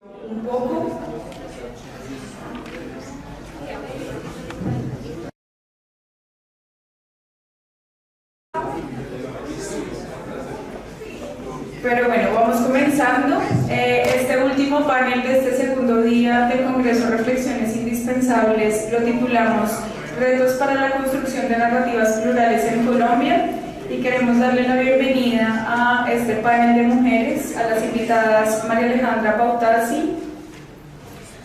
Un poco. Pero bueno, vamos comenzando. Este último panel de este segundo día del Congreso Reflexiones Indispensables lo titulamos Retos para la construcción de narrativas plurales en Colombia, y queremos darle la bienvenida a este panel de mujeres, a las invitadas María Alejandra Pautasi,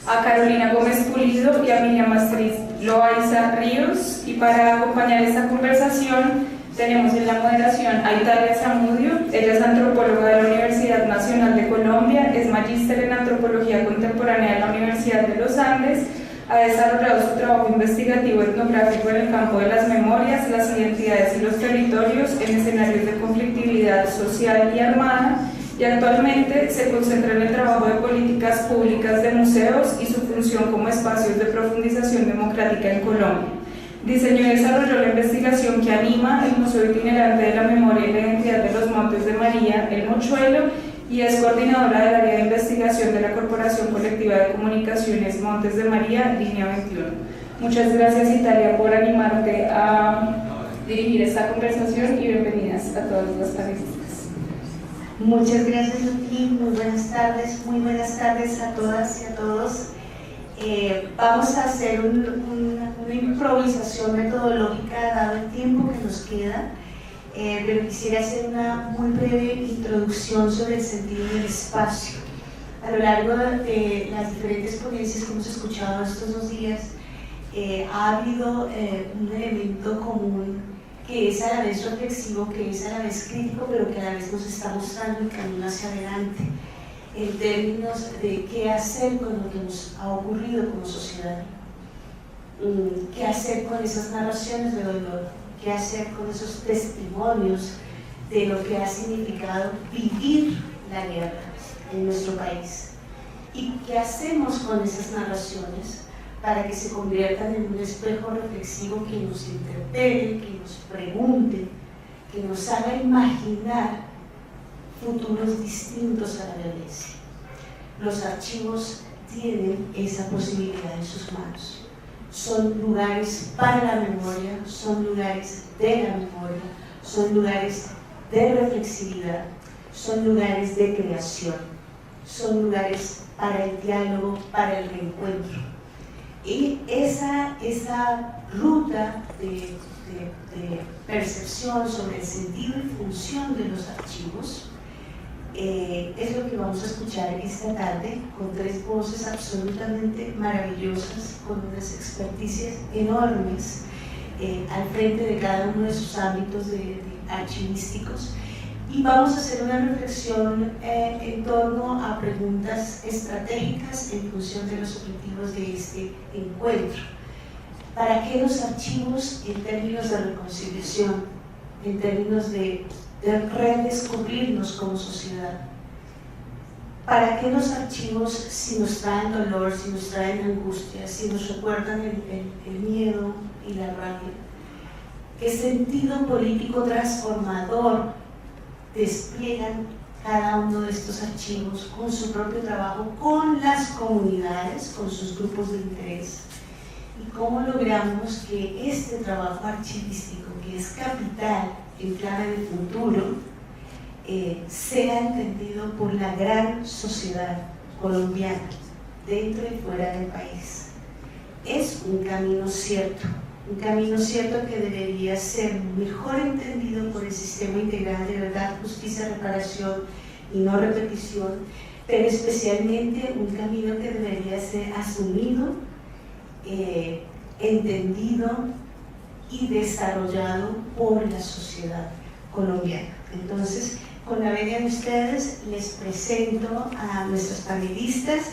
a Carolina Gómez Pulido y a Miriam Astrid Loaiza Ríos. Y para acompañar esta conversación tenemos en la moderación a Italia Zamudio. Ella es antropóloga de la Universidad Nacional de Colombia, es magíster en antropología contemporánea de la Universidad de los Andes, ha desarrollado su trabajo investigativo etnográfico en el campo de las memorias, las identidades y los territorios en escenarios de conflictividad social y armada, y actualmente se concentra en el trabajo de políticas públicas de museos y su función como espacios de profundización democrática en Colombia. Diseñó y desarrolló la investigación que anima el Museo Itinerante de la Memoria y la Identidad de los Montes de María, El Mochuelo, y es coordinadora del área de investigación de la Corporación Colectiva de Comunicaciones Montes de María, Línea 21. Muchas gracias, Italia, por animarte a dirigir esta conversación, y bienvenidas a todos los panelistas. Muchas gracias a ti, muy buenas tardes a todas y a todos. Vamos a hacer una improvisación metodológica dado el tiempo que nos queda, pero quisiera hacer una muy breve introducción sobre el sentido del espacio. A lo largo de las diferentes ponencias que hemos escuchado estos 2 días, ha habido un elemento común que es a la vez reflexivo, que es a la vez crítico, pero que a la vez nos está mostrando el camino hacia adelante en términos de qué hacer con lo que nos ha ocurrido como sociedad, qué hacer con esas narraciones de dolor, qué hacer con esos testimonios de lo que ha significado vivir la guerra en nuestro país, y qué hacemos con esas narraciones para que se conviertan en un espejo reflexivo que nos interpele, que nos pregunte, que nos haga imaginar futuros distintos a la violencia. Los archivos tienen esa posibilidad en sus manos. Son lugares para la memoria, son lugares de la memoria, son lugares de reflexividad, son lugares de creación, son lugares para el diálogo, para el reencuentro. Y esa ruta de percepción sobre el sentido y función de los archivos es lo que vamos a escuchar esta tarde, con 3 voces absolutamente maravillosas, con unas experticias enormes al frente de cada uno de sus ámbitos de archivísticos. Y vamos a hacer una reflexión en torno a preguntas estratégicas en función de los objetivos de este encuentro. ¿Para qué los archivos en términos de reconciliación, en términos de redescubrirnos como sociedad? ¿Para qué los archivos si nos traen dolor, si nos traen angustia, si nos recuerdan el miedo y la rabia? ¿Qué sentido político transformador despliegan cada uno de estos archivos con su propio trabajo, con las comunidades, con sus grupos de interés? ¿Y cómo logramos que este trabajo archivístico, que es capital en clave de futuro, sea entendido por la gran sociedad colombiana, dentro y fuera del país? Es un camino cierto que debería ser mejor entendido por el sistema integral de verdad, justicia, reparación y no repetición, pero especialmente un camino que debería ser asumido, entendido y desarrollado por la sociedad colombiana. Entonces, con la venia de ustedes, les presento a nuestras panelistas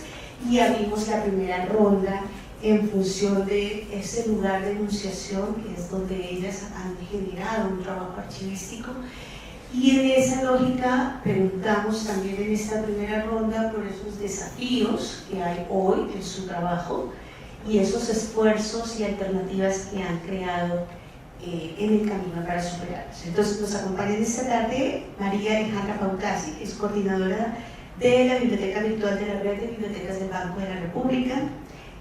y abrimos la primera ronda en función de ese lugar de enunciación, que es donde ellas han generado un trabajo archivístico, y en esa lógica preguntamos también en esta primera ronda por esos desafíos que hay hoy en su trabajo y esos esfuerzos y alternativas que han creado en el camino para superarlos. Entonces nos acompaña esta tarde María Alejandra Pautasi, que es coordinadora de la Biblioteca Virtual de la Red de Bibliotecas del Banco de la República.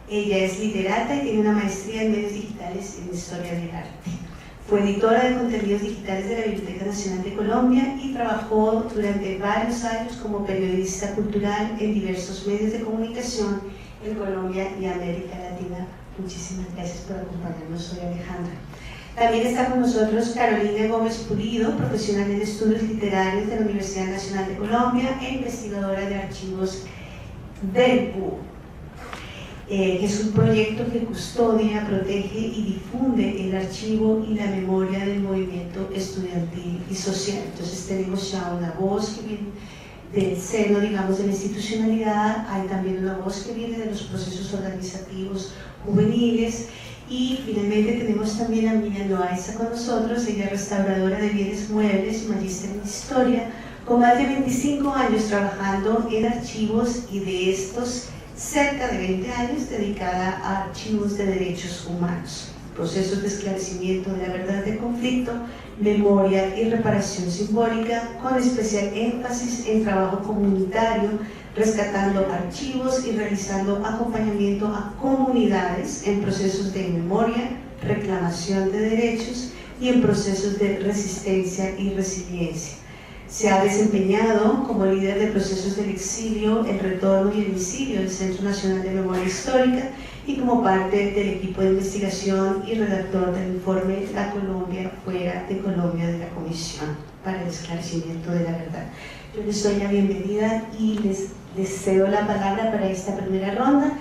Ella es literata y tiene una maestría en medios digitales y en historia del arte. Fue editora de contenidos digitales de la Biblioteca Nacional de Colombia y trabajó durante varios años como periodista cultural en diversos medios de comunicación en Colombia y América Latina. Muchísimas gracias por acompañarnos. Soy Alejandra. También está con nosotros Carolina Gómez Pulido, profesional en estudios literarios de la Universidad Nacional de Colombia e investigadora de archivos del BUO. Es un proyecto que custodia, protege y difunde el archivo y la memoria del movimiento estudiantil y social. Entonces tenemos ya una voz que viene del seno, digamos, de la institucionalidad, hay también una voz que viene de los procesos organizativos juveniles, y finalmente tenemos también a Miriam Loaiza con nosotros. Ella es restauradora de bienes muebles y magíster en historia, con más de 25 años trabajando en archivos, y de estos cerca de 20 años dedicada a archivos de derechos humanos, procesos de esclarecimiento de la verdad del conflicto, memoria y reparación simbólica, con especial énfasis en trabajo comunitario, rescatando archivos y realizando acompañamiento a comunidades en procesos de memoria, reclamación de derechos y en procesos de resistencia y resiliencia. Se ha desempeñado como líder de procesos del exilio, el retorno y el exilio del Centro Nacional de Memoria Histórica, y como parte del equipo de investigación y redactor del informe La Colombia fuera de Colombia de la Comisión para el Esclarecimiento de la Verdad. Yo les doy la bienvenida y les cedo la palabra para esta primera ronda.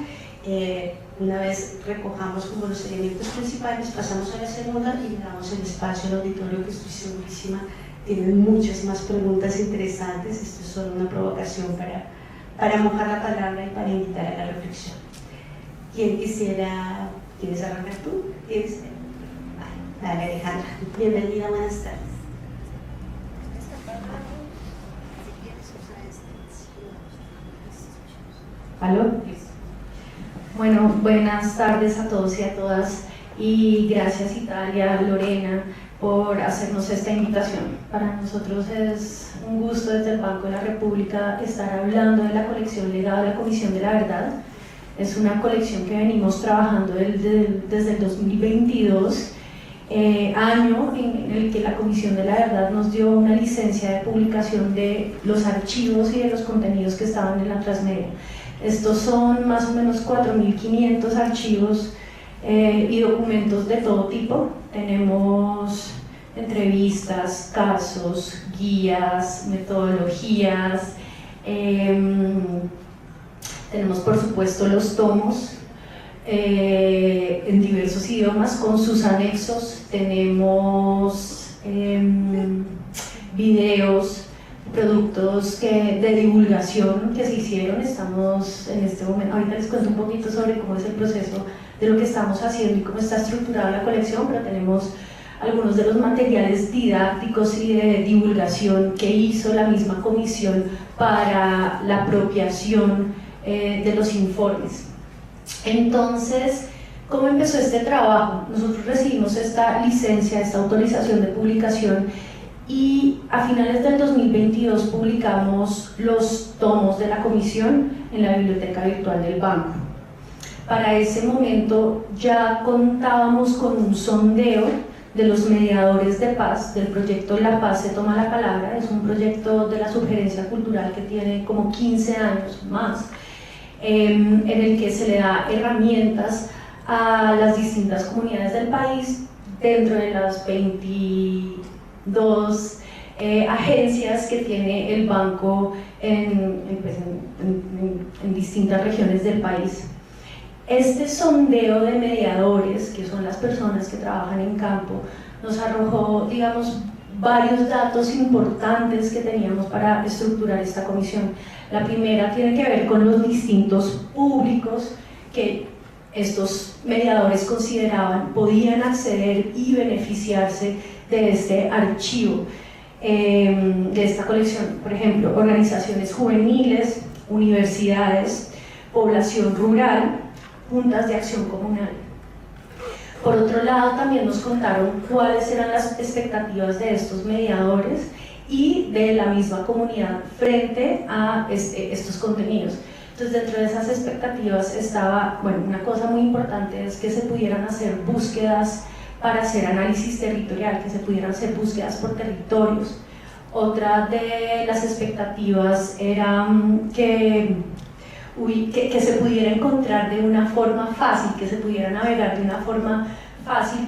Una vez recojamos como los elementos principales, pasamos a la segunda y le damos el espacio al auditorio, que estoy segurísima tienen muchas más preguntas interesantes. Esto es solo una provocación para mojar la palabra y para invitar a la reflexión. ¿Quieres arrancar tú? Dale, Alejandra. Bienvenida, buenas tardes. ¿Aló? Bueno, buenas tardes a todos y a todas, y gracias Italia, Lorena, por hacernos esta invitación. Para nosotros es un gusto desde el Banco de la República estar hablando de la colección legada a la Comisión de la Verdad. Es una colección que venimos trabajando desde el 2022, año en el que la Comisión de la Verdad nos dio una licencia de publicación de los archivos y de los contenidos que estaban en la Transmedia. Estos son más o menos 4.500 archivos y documentos de todo tipo. Tenemos entrevistas, casos, guías, metodologías, tenemos por supuesto los tomos en diversos idiomas con sus anexos, tenemos videos, productos de divulgación que se hicieron. Estamos en este momento, ahorita les cuento un poquito sobre cómo es el proceso de lo que estamos haciendo y cómo está estructurada la colección, pero tenemos algunos de los materiales didácticos y de divulgación que hizo la misma comisión para la apropiación de los informes. Entonces, ¿cómo empezó este trabajo? Nosotros recibimos esta licencia, esta autorización de publicación, y a finales del 2022 publicamos los tomos de la comisión en la Biblioteca Virtual del Banco. Para ese momento ya contábamos con un sondeo de los mediadores de paz del proyecto La Paz se toma la palabra. Es un proyecto de la Subgerencia Cultural que tiene como 15 años más, en el que se le da herramientas a las distintas comunidades del país dentro de las 22 agencias que tiene el banco en distintas regiones del país. Este sondeo de mediadores, que son las personas que trabajan en campo, nos arrojó, digamos, varios datos importantes que teníamos para estructurar esta comisión. La primera tiene que ver con los distintos públicos que estos mediadores consideraban podían acceder y beneficiarse de este archivo, de esta colección. Por ejemplo, organizaciones juveniles, universidades, población rural, juntas de acción comunal. Por otro lado, también nos contaron cuáles eran las expectativas de estos mediadores y de la misma comunidad frente a estos contenidos. Entonces, dentro de esas expectativas estaba, bueno, una cosa muy importante es que se pudieran hacer búsquedas para hacer análisis territorial, que se pudieran hacer búsquedas por territorios. Otra de las expectativas era que se pudiera encontrar de una forma fácil, que se pudiera navegar de una forma fácil.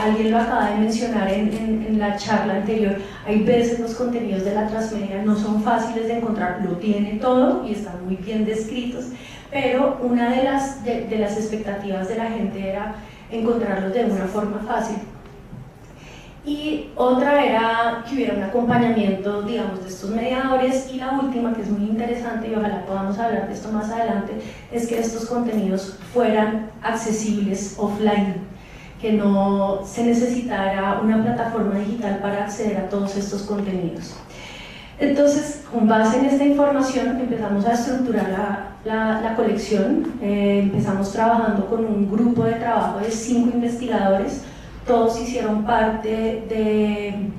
Alguien lo acaba de mencionar en la charla anterior, hay veces los contenidos de la transmedia no son fáciles de encontrar, lo tiene todo y están muy bien descritos, pero una de las expectativas de la gente era encontrarlos de una forma fácil. Y otra era que hubiera un acompañamiento, digamos, de estos mediadores, y la última, que es muy interesante y ojalá podamos hablar de esto más adelante, es que estos contenidos fueran accesibles offline, que no se necesitara una plataforma digital para acceder a todos estos contenidos. Entonces, con base en esta información empezamos a estructurar la colección. Empezamos trabajando con un grupo de trabajo de 5 investigadores. Todos hicieron parte de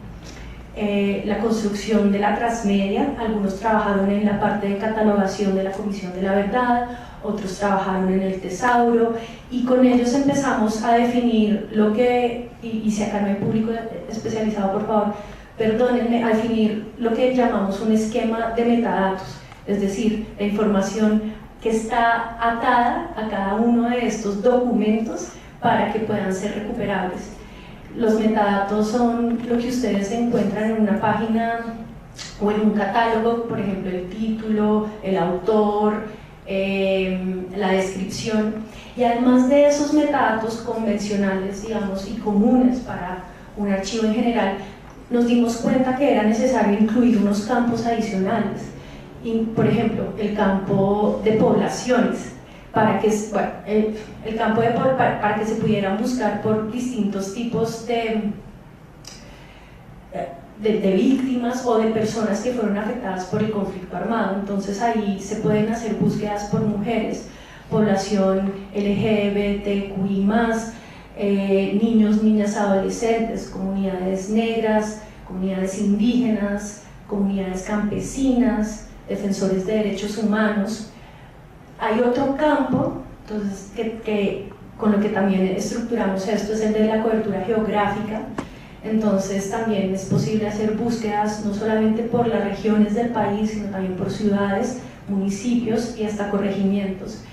la construcción de la transmedia. Algunos trabajaron en la parte de catalogación de la Comisión de la Verdad, otros trabajaron en el tesauro, y con ellos empezamos a definir lo que, y si acá no hay público especializado, por favor, perdónenme, a definir lo que llamamos un esquema de metadatos, es decir, la información que está atada a cada uno de estos documentos para que puedan ser recuperables. Los metadatos son lo que ustedes encuentran en una página o en un catálogo, por ejemplo, el título, el autor, la descripción, y además de esos metadatos convencionales, digamos, y comunes para un archivo en general, nos dimos cuenta que era necesario incluir unos campos adicionales, y, por ejemplo, el campo de poblaciones, para que, bueno, el campo para que se pudieran buscar por distintos tipos de víctimas o de personas que fueron afectadas por el conflicto armado. Entonces ahí se pueden hacer búsquedas por mujeres, población LGBTQI+, niños, niñas, adolescentes, comunidades negras, comunidades indígenas, comunidades campesinas, defensores de derechos humanos. Hay otro campo, entonces, con lo que también estructuramos esto, es el de la cobertura geográfica. Entonces también es posible hacer búsquedas no solamente por las regiones del país, sino también por ciudades, municipios y hasta corregimientos.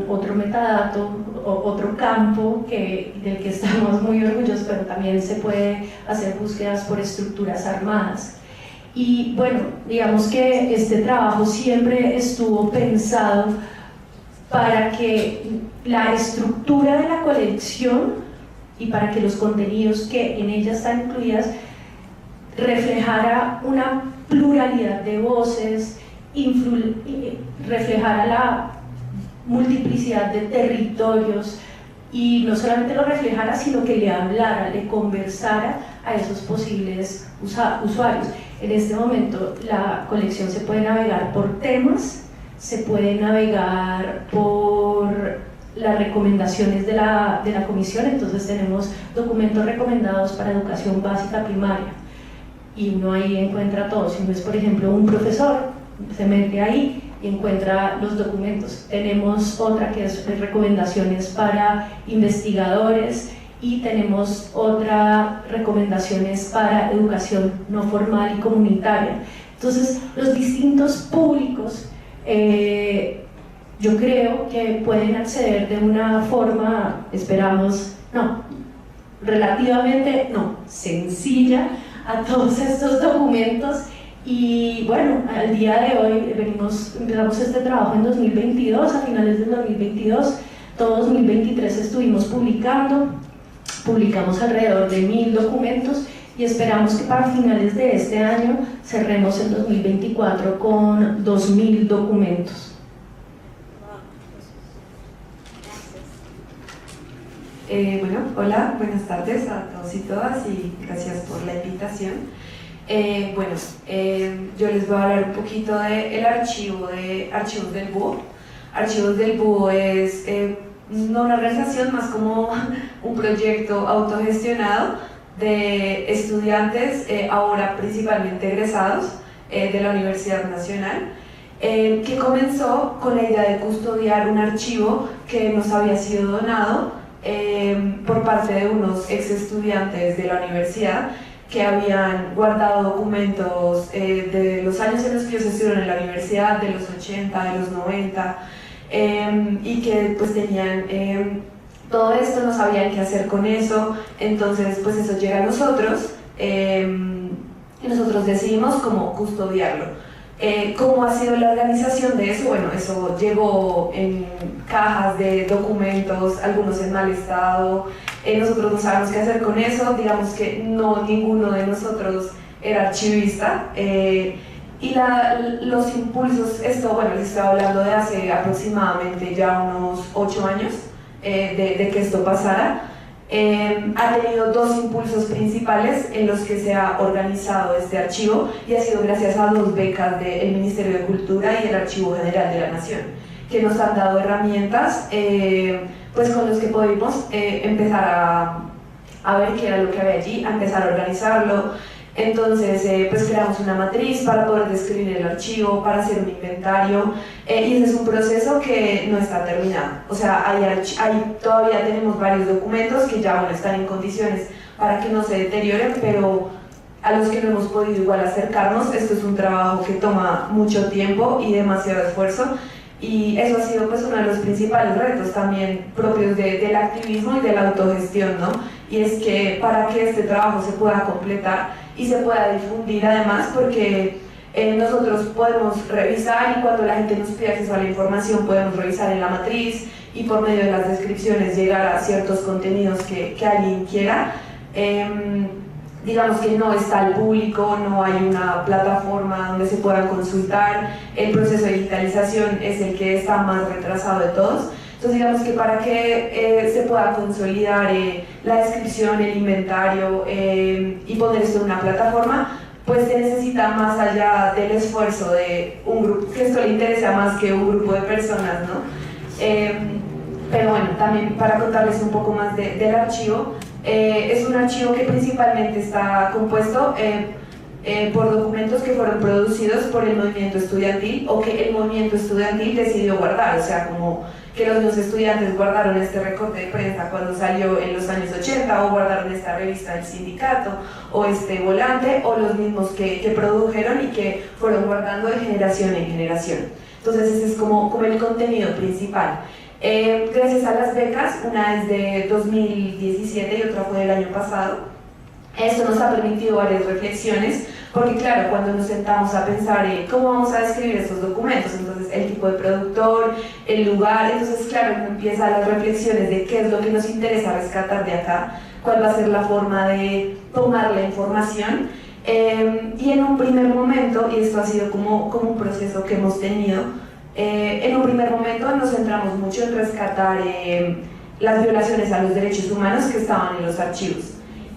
Otro metadato, otro campo del que estamos muy orgullosos, pero también se puede hacer búsquedas por estructuras armadas. Y bueno, digamos que este trabajo siempre estuvo pensado para que la estructura de la colección y para que los contenidos que en ella están incluidas reflejara una pluralidad de voces, reflejara la multiplicidad de territorios, y no solamente lo reflejara, sino que le hablara, le conversara a esos posibles usuarios. En este momento la colección se puede navegar por temas, se puede navegar por las recomendaciones de la comisión. Entonces tenemos documentos recomendados para educación básica primaria, y uno ahí encuentra todo. Si uno es, por ejemplo, un profesor, se mete ahí y encuentra los documentos. Tenemos otra que es recomendaciones para investigadores, y tenemos otra recomendaciones para educación no formal y comunitaria. Entonces los distintos públicos yo creo que pueden acceder de una forma, relativamente sencilla a todos estos documentos. Y bueno, al día de hoy empezamos este trabajo en 2022, a finales del 2022, todo 2023 estuvimos publicamos alrededor de 1000 documentos, y esperamos que para finales de este año cerremos el 2024 con 2000 documentos. Hola, buenas tardes a todos y todas, y gracias por la invitación. Yo les voy a hablar un poquito del archivo de Archivos del Búho. Archivos del Búho es no una organización, más como un proyecto autogestionado de estudiantes, ahora principalmente egresados de la Universidad Nacional, que comenzó con la idea de custodiar un archivo que nos había sido donado por parte de unos ex estudiantes de la universidad que habían guardado documentos de los años en los que ellos estuvieron en la universidad, de los 80, de los 90, y que pues tenían todo esto, no sabían qué hacer con eso. Entonces pues eso llega a nosotros y nosotros decidimos cómo custodiarlo. ¿Cómo ha sido la organización de eso? Bueno, eso llegó en cajas de documentos, algunos en mal estado. Nosotros no sabemos qué hacer con eso, digamos que ninguno de nosotros era archivista. Y los impulsos, bueno, les estoy hablando de hace aproximadamente ya unos 8 años de que esto pasara. Ha tenido 2 impulsos principales en los que se ha organizado este archivo, y ha sido gracias a 2 becas del Ministerio de Cultura y el Archivo General de la Nación, que nos han dado herramientas pues con los que pudimos empezar a ver qué era lo que había allí, a empezar a organizarlo. Entonces pues creamos una matriz para poder describir el archivo, para hacer un inventario, y ese es un proceso que no está terminado. O sea, todavía tenemos varios documentos que ya están en condiciones para que no se deterioren, pero a los que no hemos podido igual acercarnos. Esto es un trabajo que toma mucho tiempo y demasiado esfuerzo, y eso ha sido pues uno de los principales retos también propios del activismo y de la autogestión, ¿no? Y es que para que este trabajo se pueda completar y se pueda difundir, además, porque nosotros podemos revisar, y cuando la gente nos pide acceso a la información podemos revisar en la matriz y por medio de las descripciones llegar a ciertos contenidos que alguien quiera. Digamos que no está al público, no hay una plataforma donde se pueda consultar, el proceso de digitalización es el que está más retrasado de todos. Entonces digamos que para que se pueda consolidar la descripción, el inventario y poner esto en una plataforma, pues se necesita más allá del esfuerzo de un grupo, que esto le interesa más que un grupo de personas, ¿no? Pero bueno, también para contarles un poco más del archivo, es un archivo que principalmente está compuesto por documentos que fueron producidos por el movimiento estudiantil, o que el movimiento estudiantil decidió guardar, o sea, como que los mismos estudiantes guardaron este recorte de prensa cuando salió en los años 80, o guardaron esta revista del sindicato, o este volante, o los mismos que produjeron y que fueron guardando de generación en generación. Entonces ese es como el contenido principal. Gracias a las becas, una es de 2017 y otra fue del año pasado, esto nos ha permitido varias reflexiones, porque claro, cuando nos sentamos a pensar cómo vamos a describir estos documentos, entonces el tipo de productor, el lugar, entonces claro, uno empieza las reflexiones de qué es lo que nos interesa rescatar de acá, cuál va a ser la forma de tomar la información. Y en un primer momento, y esto ha sido como un proceso que hemos tenido, en un primer momento nos centramos mucho en rescatar las violaciones a los derechos humanos que estaban en los archivos.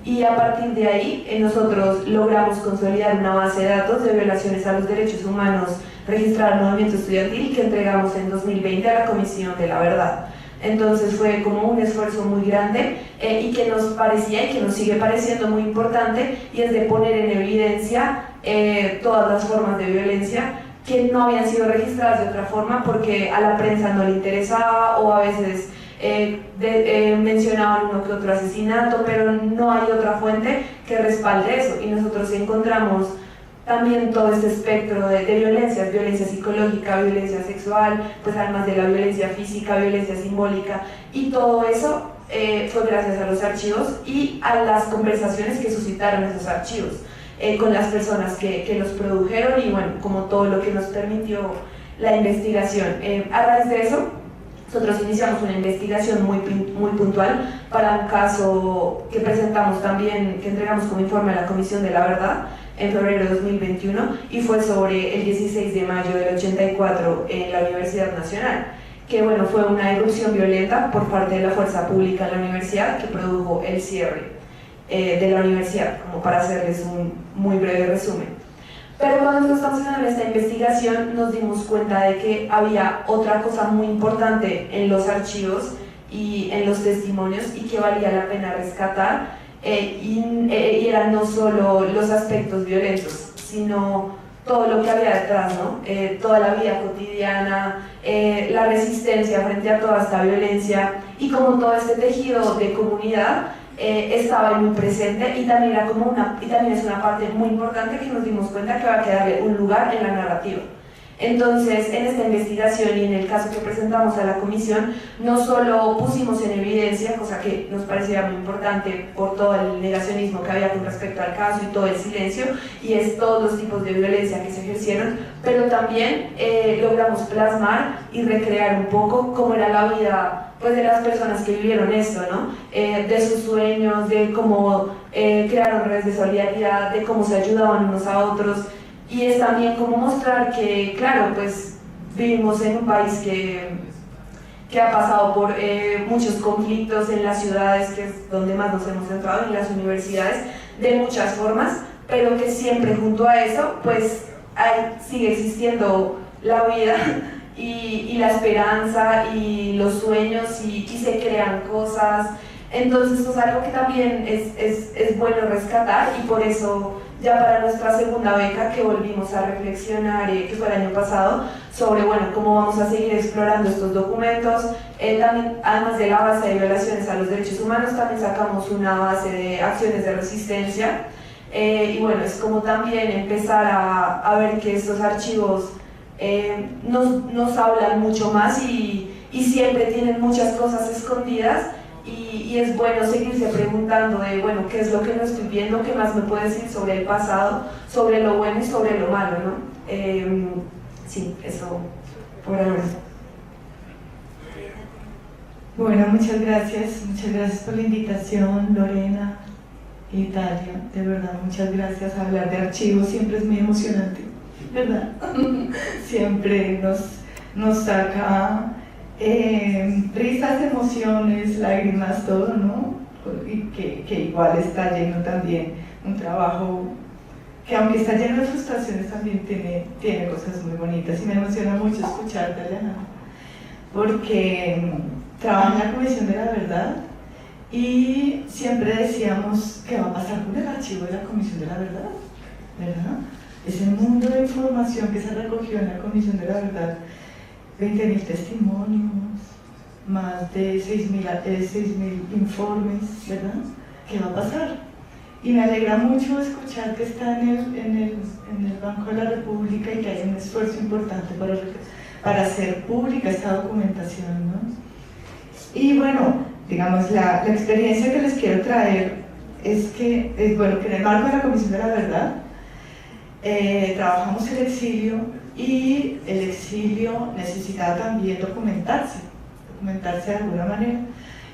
Y a partir de ahí nosotros logramos consolidar una base de datos de violaciones a los derechos humanos registrada al movimiento estudiantil, que entregamos en 2020 a la Comisión de la Verdad. Entonces fue como un esfuerzo muy grande y que nos parecía y que nos sigue pareciendo muy importante, y es de poner en evidencia todas las formas de violencia que no habían sido registradas de otra forma porque a la prensa no le interesaba, o a veces mencionaban uno que otro asesinato, pero no hay otra fuente que respalde eso. Y nosotros encontramos también todo este espectro de violencias, violencia psicológica, violencia sexual, pues además de la violencia física, violencia simbólica, y todo eso fue gracias a los archivos y a las conversaciones que suscitaron esos archivos con las personas que los produjeron, y bueno, como todo lo que nos permitió la investigación. A raíz de eso, nosotros iniciamos una investigación muy puntual para un caso que presentamos también, que entregamos como informe a la Comisión de la Verdad en febrero de 2021, y fue sobre el 16 de mayo del 84 en la Universidad Nacional, que bueno, fue una irrupción violenta por parte de la fuerza pública en la universidad que produjo el cierre de la universidad, como para hacerles un muy breve resumen. Pero cuando nosotros estamos haciendo esta investigación nos dimos cuenta de que había otra cosa muy importante en los archivos y en los testimonios, y que valía la pena rescatar, y eran no solo los aspectos violentos, sino todo lo que había detrás, ¿no? Toda la vida cotidiana, la resistencia frente a toda esta violencia y como todo este tejido de comunidad estaba muy presente y también, también es una parte muy importante que nos dimos cuenta que va a quedarle un lugar en la narrativa. Entonces, en esta investigación y en el caso que presentamos a la comisión, no solo pusimos en evidencia, cosa que nos parecía muy importante por todo el negacionismo que había con respecto al caso y todo el silencio, y es todos los tipos de violencia que se ejercieron, pero también logramos plasmar y recrear un poco cómo era la vida pues, de las personas que vivieron esto, ¿no? De sus sueños, de cómo crearon redes de solidaridad, de cómo se ayudaban unos a otros. Y es también como mostrar que, claro, pues vivimos en un país que ha pasado por muchos conflictos en las ciudades, que es donde más nos hemos centrado, en las universidades, de muchas formas, pero que siempre junto a eso, pues sigue existiendo la vida y la esperanza y los sueños y se crean cosas. Entonces eso es algo que también es bueno rescatar y por eso ya para nuestra segunda beca que volvimos a reflexionar, que fue el año pasado, sobre bueno, cómo vamos a seguir explorando estos documentos. También, además de la base de violaciones a los derechos humanos, también sacamos una base de acciones de resistencia. Y bueno, es como también empezar a ver que estos archivos nos hablan mucho más y siempre tienen muchas cosas escondidas. Y es bueno seguirse preguntando de, bueno, ¿qué es lo que no estoy viendo? ¿Qué más me puede decir sobre el pasado, sobre lo bueno y sobre lo malo, ¿no? Sí, eso por ahora. Bueno, muchas gracias por la invitación, Lorena y Dalia, de verdad, muchas gracias. Hablar de archivos siempre es muy emocionante, ¿verdad? Siempre nos saca risas, emociones, lágrimas, todo, ¿no? Y que igual está lleno también un trabajo que aunque está lleno de frustraciones también tiene cosas muy bonitas y me emociona mucho escucharte, Alejandra, porque trabajo en la Comisión de la Verdad y siempre decíamos qué va a pasar con el archivo de la Comisión de la Verdad, ¿verdad? Ese mundo de información que se recogió en la Comisión de la Verdad, 20.000 testimonios, más de 6.000 informes, ¿verdad? ¿Qué va a pasar? Y me alegra mucho escuchar que está en el Banco de la República y que hay un esfuerzo importante para hacer pública esta documentación, ¿no? Y bueno, digamos, la experiencia que les quiero traer es que, bueno, que en el marco de la Comisión de la Verdad trabajamos el exilio y el exilio necesitaba también documentarse de alguna manera.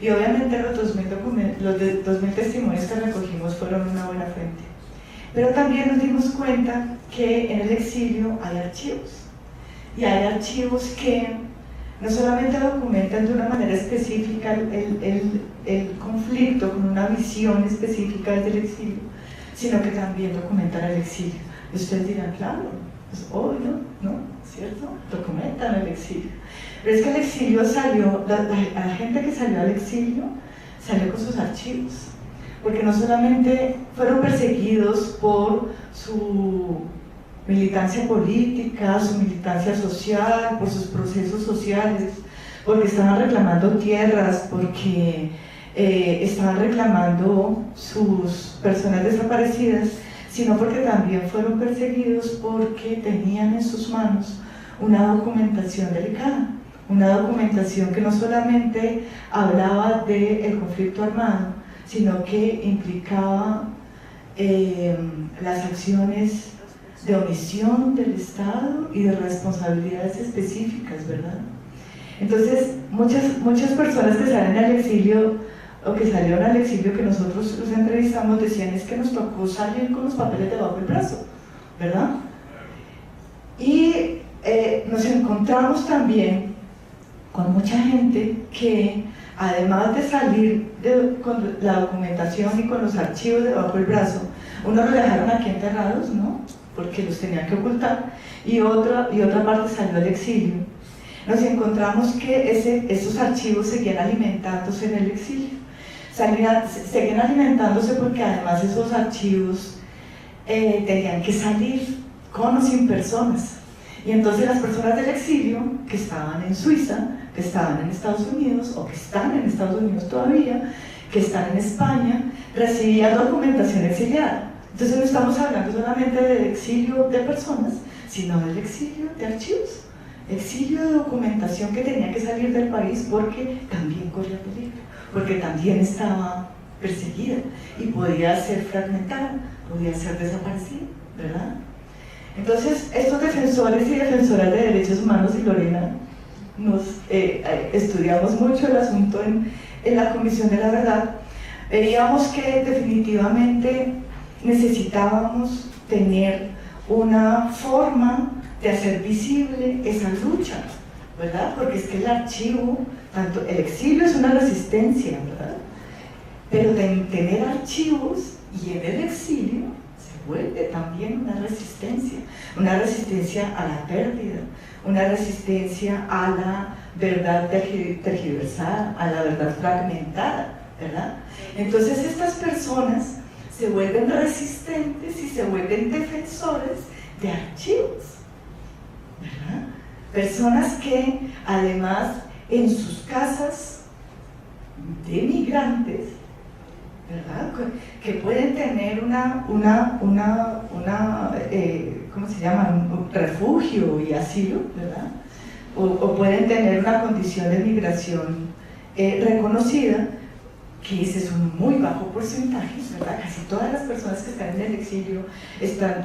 Y obviamente los 2.000 testimonios que recogimos fueron una buena fuente. Pero también nos dimos cuenta que en el exilio hay archivos. Y hay archivos que no solamente documentan de una manera específica el conflicto con una visión específica desde el exilio, sino que también documentan el exilio. Y ustedes dirán, claro, es obvio, ¿no? ¿Cierto? Documentan el exilio. Pero es que el exilio salió, la gente que salió al exilio salió con sus archivos, porque no solamente fueron perseguidos por su militancia política, su militancia social, por sus procesos sociales, porque estaban reclamando tierras, porque estaban reclamando sus personas desaparecidas, sino porque también fueron perseguidos porque tenían en sus manos una documentación delicada, una documentación que no solamente hablaba del conflicto armado, sino que implicaba las acciones de omisión del Estado y de responsabilidades específicas, ¿verdad? Entonces, muchas personas que salen al exilio o que salieron al exilio que nosotros los entrevistamos decían es que nos tocó salir con los papeles debajo del brazo, ¿verdad? Y nos encontramos también con mucha gente que además de salir con la documentación y con los archivos debajo del brazo, unos los dejaron aquí enterrados, ¿no? Porque los tenían que ocultar, y otra parte salió al exilio. Nos encontramos que esos archivos seguían alimentándose en el exilio, seguían alimentándose porque además esos archivos tenían que salir con o sin personas. Y entonces las personas del exilio que estaban en Suiza, que estaban en Estados Unidos o que están en Estados Unidos todavía, que están en España, recibían documentación exiliada. Entonces no estamos hablando solamente del exilio de personas, sino del exilio de archivos, exilio de documentación que tenía que salir del país porque también corría peligro, porque también estaba perseguida y podía ser fragmentada, podía ser desaparecida, ¿verdad? Entonces, estos defensores y defensoras de derechos humanos, y Lorena, nos estudiamos mucho el asunto en la Comisión de la Verdad, veíamos que definitivamente necesitábamos tener una forma de hacer visible esa lucha, ¿verdad? Porque es que el archivo, tanto el exilio es una resistencia, ¿verdad? Pero tener archivos y en el exilio se vuelve también una resistencia a la pérdida, una resistencia a la verdad tergiversada, a la verdad fragmentada, ¿verdad? Entonces estas personas se vuelven resistentes y se vuelven defensores de archivos, ¿verdad? Personas que además en sus casas de migrantes, ¿verdad? Que pueden tener ¿cómo se llama? Un refugio y asilo, ¿verdad? O pueden tener una condición de migración reconocida, que ese es un muy bajo porcentaje, ¿verdad? Casi todas las personas que están en el exilio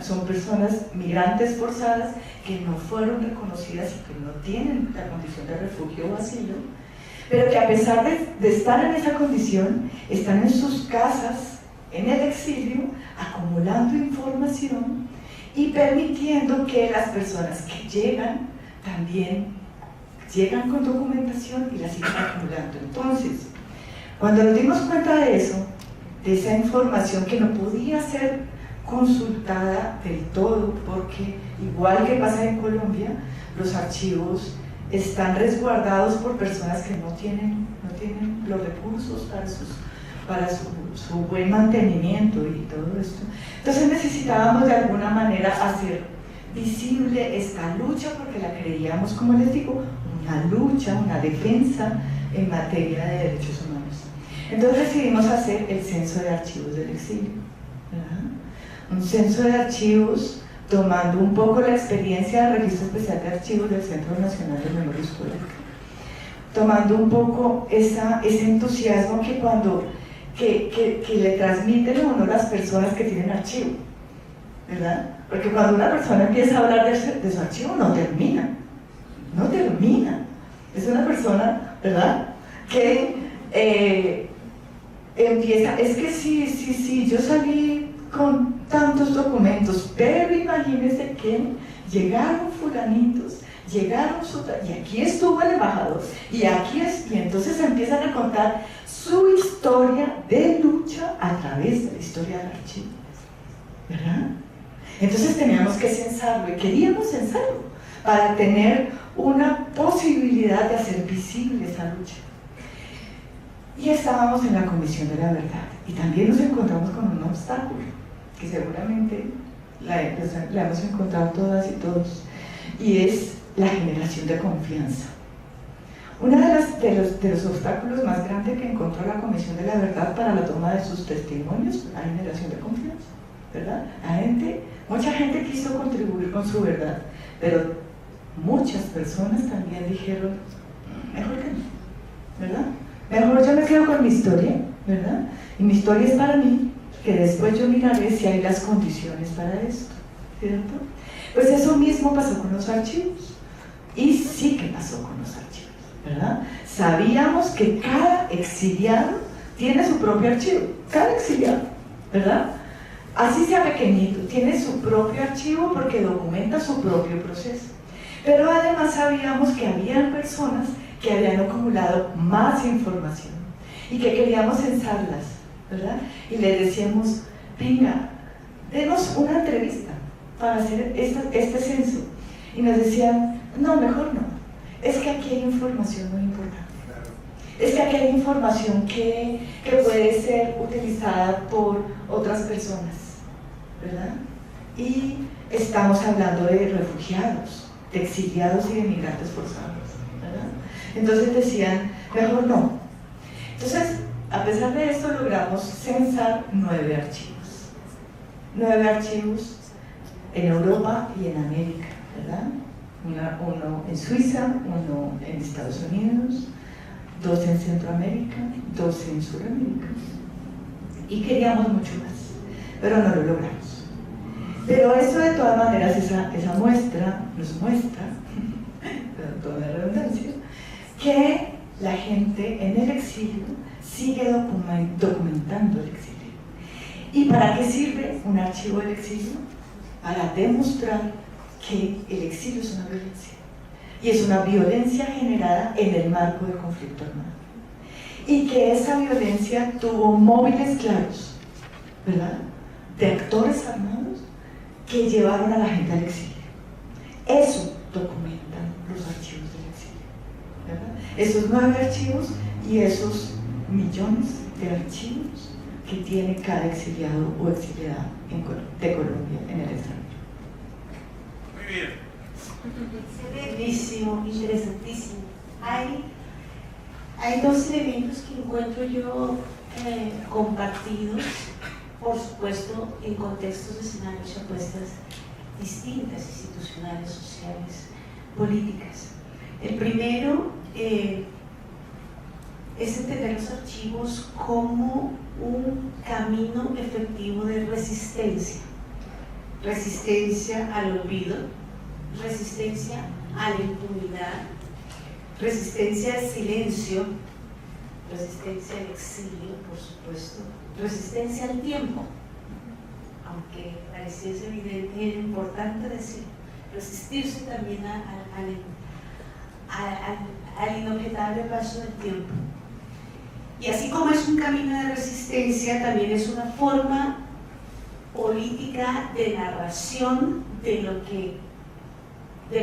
son personas migrantes forzadas que no fueron reconocidas y que no tienen la condición de refugio o asilo, pero que a pesar de estar en esa condición, están en sus casas, en el exilio, acumulando información y permitiendo que las personas que llegan también llegan con documentación y la siguen acumulando. Entonces, cuando nos dimos cuenta de eso, de esa información que no podía ser consultada del todo, porque igual que pasa en Colombia, los archivos están resguardados por personas que no tienen los recursos para su buen mantenimiento y todo esto. Entonces necesitábamos de alguna manera hacer visible esta lucha, porque la creíamos, como les digo, una lucha, una defensa en materia de derechos humanos. Entonces decidimos hacer el censo de archivos del exilio, ¿verdad? Un censo de archivos tomando un poco la experiencia del Registro Especial de Archivos del Centro Nacional de Memoria Histórica, tomando un poco ese entusiasmo que le transmiten a uno las personas que tienen archivo, ¿verdad? Porque cuando una persona empieza a hablar de su archivo, no termina. Es una persona, ¿verdad?, que empieza, es que sí, yo salí con tantos documentos, pero imagínense que llegaron fulanitos, y aquí estuvo el embajador, y entonces empiezan a contar su historia de lucha a través de la historia del archivo, ¿verdad? Entonces teníamos que censarlo, y queríamos censarlo para tener una posibilidad de hacer visible esa lucha. Y estábamos en la Comisión de la Verdad, y también nos encontramos con un obstáculo, que seguramente la hemos encontrado todas y todos, y es la generación de confianza. Uno de los obstáculos más grandes que encontró la Comisión de la Verdad para la toma de sus testimonios, la generación de confianza, ¿verdad? Mucha gente quiso contribuir con su verdad, pero muchas personas también dijeron, mejor que no, ¿verdad? Mejor yo me quedo con mi historia, ¿verdad? Y mi historia es para mí, que después yo miraré si hay las condiciones para esto, ¿cierto? Pues eso mismo pasó con los archivos, y sí que pasó con los archivos, ¿verdad? Sabíamos que cada exiliado tiene su propio archivo, cada exiliado, ¿verdad? Así sea pequeñito, tiene su propio archivo porque documenta su propio proceso. Pero además sabíamos que habían personas que habían acumulado más información y que queríamos censarlas, ¿verdad? Y les decíamos, venga, denos una entrevista para hacer este censo. Y nos decían, no, mejor no, es que aquí hay información muy importante. es que aquí hay información que puede ser utilizada por otras personas, ¿verdad? Y estamos hablando de refugiados, de exiliados y de migrantes forzados, ¿verdad? Entonces decían, mejor no. Entonces, a pesar de esto, logramos censar 9 archivos. 9 archivos en Europa y en América, ¿verdad? Uno en Suiza, uno en Estados Unidos, 2 en Centroamérica, 2 en Sudamérica. Y queríamos mucho más, pero no lo logramos. Pero esto de todas maneras, esa muestra nos muestra, con toda la redundancia, que la gente en el exilio sigue documentando el exilio. ¿Y para qué sirve un archivo del exilio? Para demostrar que el exilio es una violencia. Y es una violencia generada en el marco del conflicto armado. Y que esa violencia tuvo móviles claros, ¿verdad?, de actores armados que llevaron a la gente al exilio. Eso documentan los archivos del exilio, ¿verdad? Esos 9 archivos y esos millones de archivos que tiene cada exiliado o exiliada de Colombia en el extranjero. Muy bien. Excelentísimo, interesantísimo. Hay 2 elementos que encuentro yo compartidos, por supuesto, en contextos de escenarios y apuestas distintas, institucionales, sociales, políticas. El primero es entender los archivos como un camino efectivo de resistencia. Resistencia al olvido, resistencia a la impunidad, resistencia al silencio, resistencia al exilio, por supuesto, resistencia al tiempo, aunque pareciese evidente y importante decir, resistirse también al inobjetable paso del tiempo. Y así como es un camino de resistencia, también es una forma política de narración de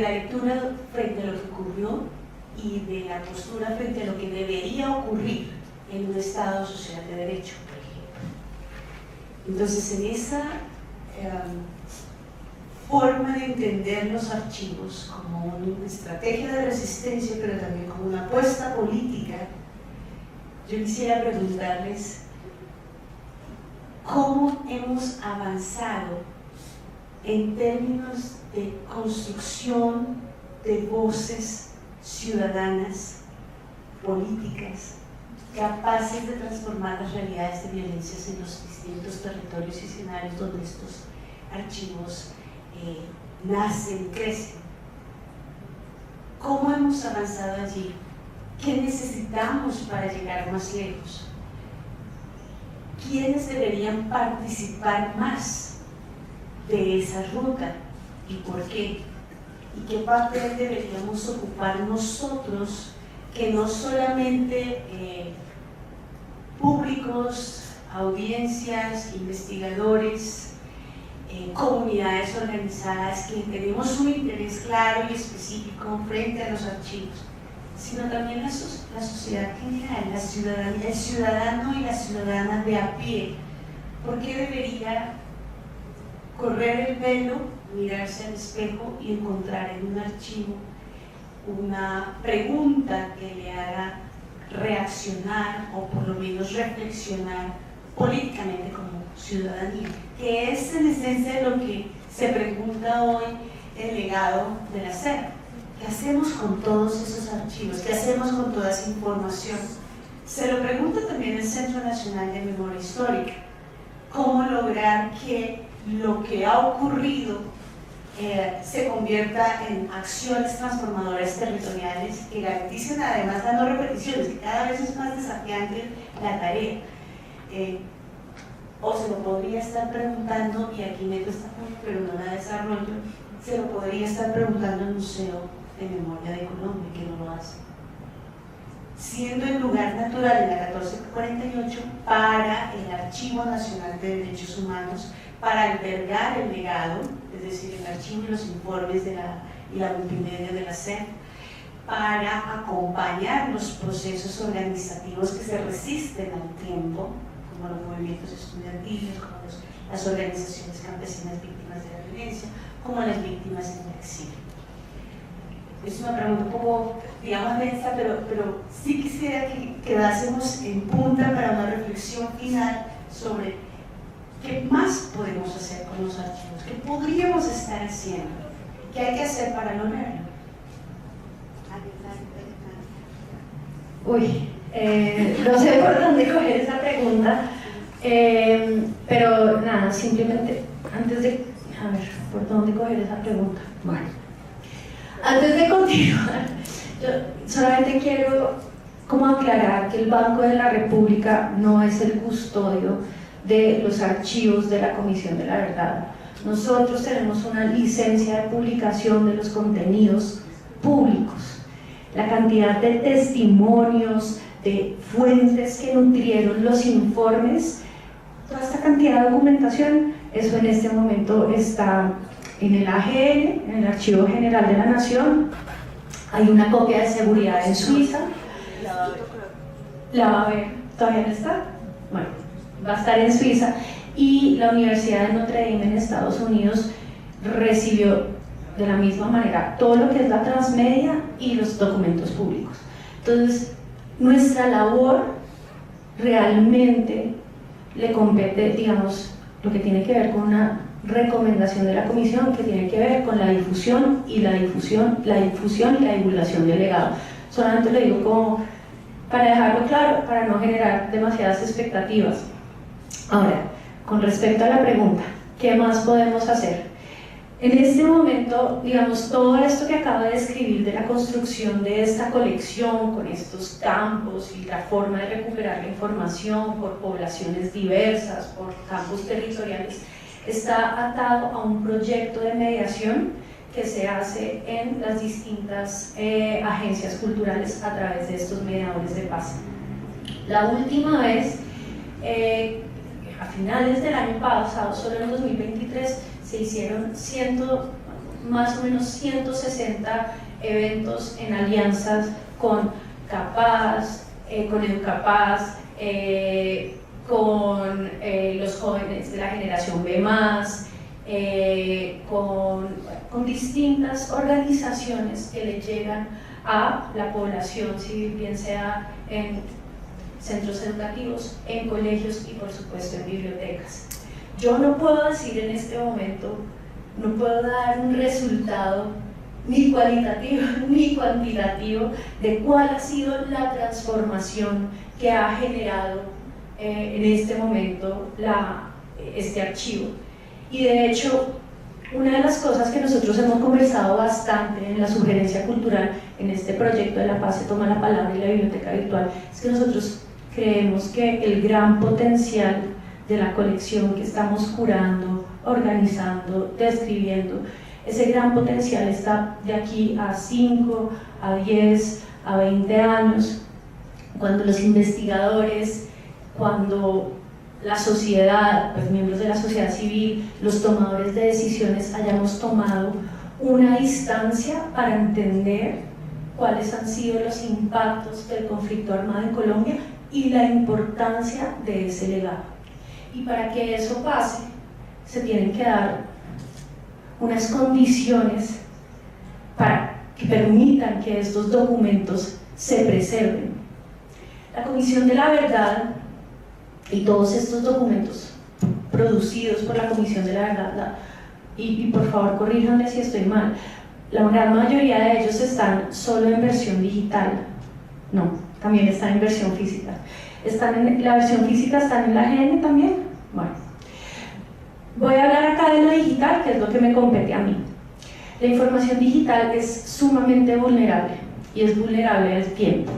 la lectura frente a lo que ocurrió y de la postura frente a lo que debería ocurrir en un Estado social de derecho, por ejemplo. Entonces, en esa forma de entender los archivos como una estrategia de resistencia, pero también como una apuesta política, yo quisiera preguntarles cómo hemos avanzado en términos de construcción de voces ciudadanas, políticas, capaces de transformar las realidades de violencias en los distintos territorios y escenarios donde estos archivos nacen, crecen. ¿Cómo hemos avanzado allí? ¿Qué necesitamos para llegar más lejos? ¿Quiénes deberían participar más de esa ruta y por qué? ¿Y qué papel deberíamos ocupar nosotros, que no solamente públicos, audiencias, investigadores, comunidades organizadas, que tenemos un interés claro y específico frente a los archivos, sino también la sociedad general, el ciudadano y la ciudadana de a pie? ¿Por qué debería correr el velo, mirarse al espejo y encontrar en un archivo una pregunta que le haga reaccionar o por lo menos reflexionar políticamente como ciudadanía? Que es en esencia lo que se pregunta hoy el legado de la SER. ¿Qué hacemos con todos esos archivos? ¿Qué hacemos con toda esa información? Se lo pregunta también el Centro Nacional de Memoria Histórica. ¿Cómo lograr que lo que ha ocurrido se convierta en acciones transformadoras territoriales que garanticen además las no repeticiones, que cada vez es más desafiante la tarea? O se lo podría estar preguntando, y aquí meto esta punto, pero no la desarrollo, se lo podría estar preguntando al Museo de Memoria de Colombia, que no lo hace, siendo el lugar natural en la 1448 para el Archivo Nacional de Derechos Humanos, para albergar el legado, es decir, el archivo y los informes y la multimedia de la SER, para acompañar los procesos organizativos que se resisten al tiempo, como los movimientos estudiantiles, como las organizaciones campesinas víctimas de la violencia, como las víctimas en el exilio. Es una pregunta un poco, digamos, densa, pero sí quisiera que quedásemos en punta para una reflexión final sobre qué más podemos hacer con los archivos, qué podríamos estar haciendo, qué hay que hacer para lograrlo. Uy, no sé por dónde coger esa pregunta, pero nada, simplemente antes de, a ver, por dónde coger esa pregunta. Bueno, antes de continuar, yo solamente quiero como aclarar que el Banco de la República no es el custodio de los archivos de la Comisión de la Verdad. Nosotros tenemos una licencia de publicación de los contenidos públicos. La cantidad de testimonios, de fuentes que nutrieron los informes, toda esta cantidad de documentación, eso en este momento está en el AGN, en el Archivo General de la Nación. Hay una copia de seguridad en Suiza. La va a ver, todavía no está. Bueno, va a estar en Suiza. Y la Universidad de Notre Dame en Estados Unidos recibió de la misma manera todo lo que es la transmedia y los documentos públicos. Entonces, nuestra labor realmente le compete, digamos, lo que tiene que ver con una recomendación de la comisión, que tiene que ver con la difusión y la divulgación del legado. Solamente lo digo como para dejarlo claro, para no generar demasiadas expectativas. Ahora, con respecto a la pregunta, ¿qué más podemos hacer? En este momento, digamos, todo esto que acabo de describir de la construcción de esta colección con estos campos y la forma de recuperar la información por poblaciones diversas, por campos territoriales, está atado a un proyecto de mediación que se hace en las distintas agencias culturales a través de estos mediadores de paz. La última vez, a finales del año pasado, solo en 2023, se hicieron más o menos 160 eventos en alianzas con Capaz, con Educapaz, con los jóvenes de la generación B+, con distintas organizaciones que le llegan a la población civil, bien sea en centros educativos, en colegios y por supuesto en bibliotecas. Yo no puedo decir en este momento, no puedo dar un resultado ni cualitativo ni cuantitativo de cuál ha sido la transformación que ha generado en este momento este archivo. Y de hecho, una de las cosas que nosotros hemos conversado bastante en la sugerencia cultural, en este proyecto de La Paz se toma la palabra y la biblioteca virtual, es que nosotros creemos que el gran potencial de la colección que estamos curando, organizando, describiendo, ese gran potencial está de aquí a 5, a 10, a 20 años, cuando los investigadores, cuando la sociedad, los miembros de la sociedad civil, los tomadores de decisiones hayamos tomado una distancia para entender cuáles han sido los impactos del conflicto armado en Colombia y la importancia de ese legado. Y para que eso pase, se tienen que dar unas condiciones para que permitan que estos documentos se preserven. La Comisión de la Verdad y todos estos documentos producidos por la Comisión de la Verdad, y por favor corríjanme si estoy mal, la gran mayoría de ellos están solo en versión digital, no, también están en versión física. La versión física está en la AGN también. Bueno, voy a hablar acá de lo digital, que es lo que me compete a mí. La información digital es sumamente vulnerable y es vulnerable al tiempo.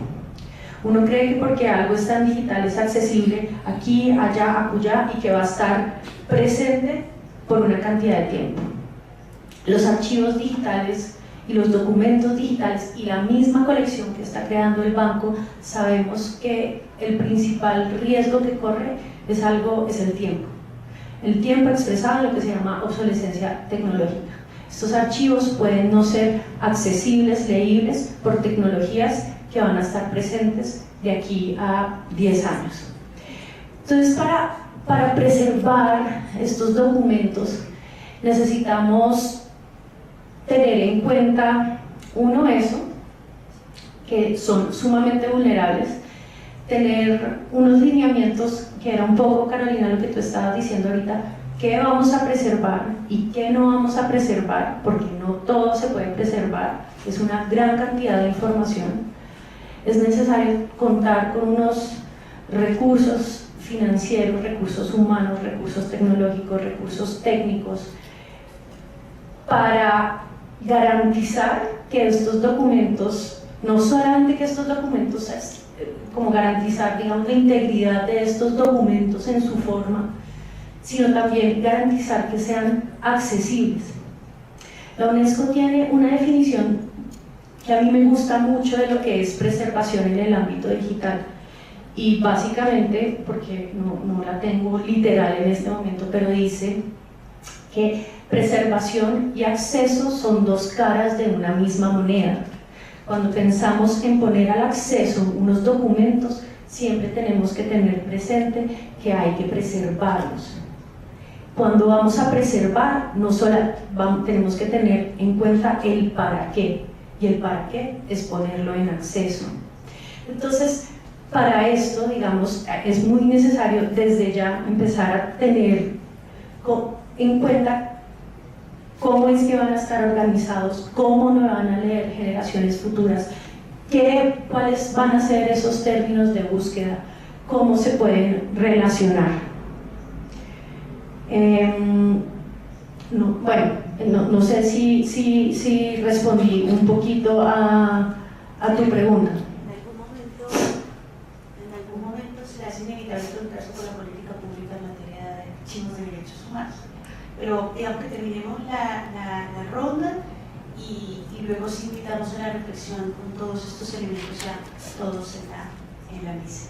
Uno cree que porque algo está en digital es accesible aquí, allá, acullá y que va a estar presente por una cantidad de tiempo. Los archivos digitales y los documentos digitales y la misma colección que está creando el banco, sabemos que el principal riesgo que corre es el tiempo. El tiempo expresado en lo que se llama obsolescencia tecnológica. Estos archivos pueden no ser accesibles, leíbles por tecnologías que van a estar presentes de aquí a 10 años. Entonces, para preservar estos documentos necesitamos tener en cuenta, uno, eso, que son sumamente vulnerables, tener unos lineamientos, que era un poco, Carolina, lo que tú estabas diciendo ahorita, qué vamos a preservar y qué no vamos a preservar, porque no todo se puede preservar, es una gran cantidad de información. Es necesario contar con unos recursos financieros, recursos humanos, recursos tecnológicos, recursos técnicos, para garantizar que estos documentos, no solamente que estos documentos, como garantizar, digamos, la integridad de estos documentos en su forma, sino también garantizar que sean accesibles. La UNESCO tiene una definición que a mí me gusta mucho de lo que es preservación en el ámbito digital, y básicamente, porque no la tengo literal en este momento, pero dice que preservación y acceso son dos caras de una misma moneda. Cuando pensamos en poner al acceso unos documentos, siempre tenemos que tener presente que hay que preservarlos. Cuando vamos a preservar, no solo tenemos que tener en cuenta el para qué, y el para qué es ponerlo en acceso. Entonces, para esto, digamos, es muy necesario desde ya empezar a tener en cuenta cómo es que van a estar organizados, cómo me van a leer generaciones futuras, cuáles van a ser esos términos de búsqueda, cómo se pueden relacionar. No sé si respondí un poquito a tu pregunta. En algún momento se hace inevitable preguntarse por la política pública en materia de archivos de derechos humanos. Pero digamos que terminemos la ronda y luego sí invitamos a la reflexión con todos estos elementos ya todos en la mesa.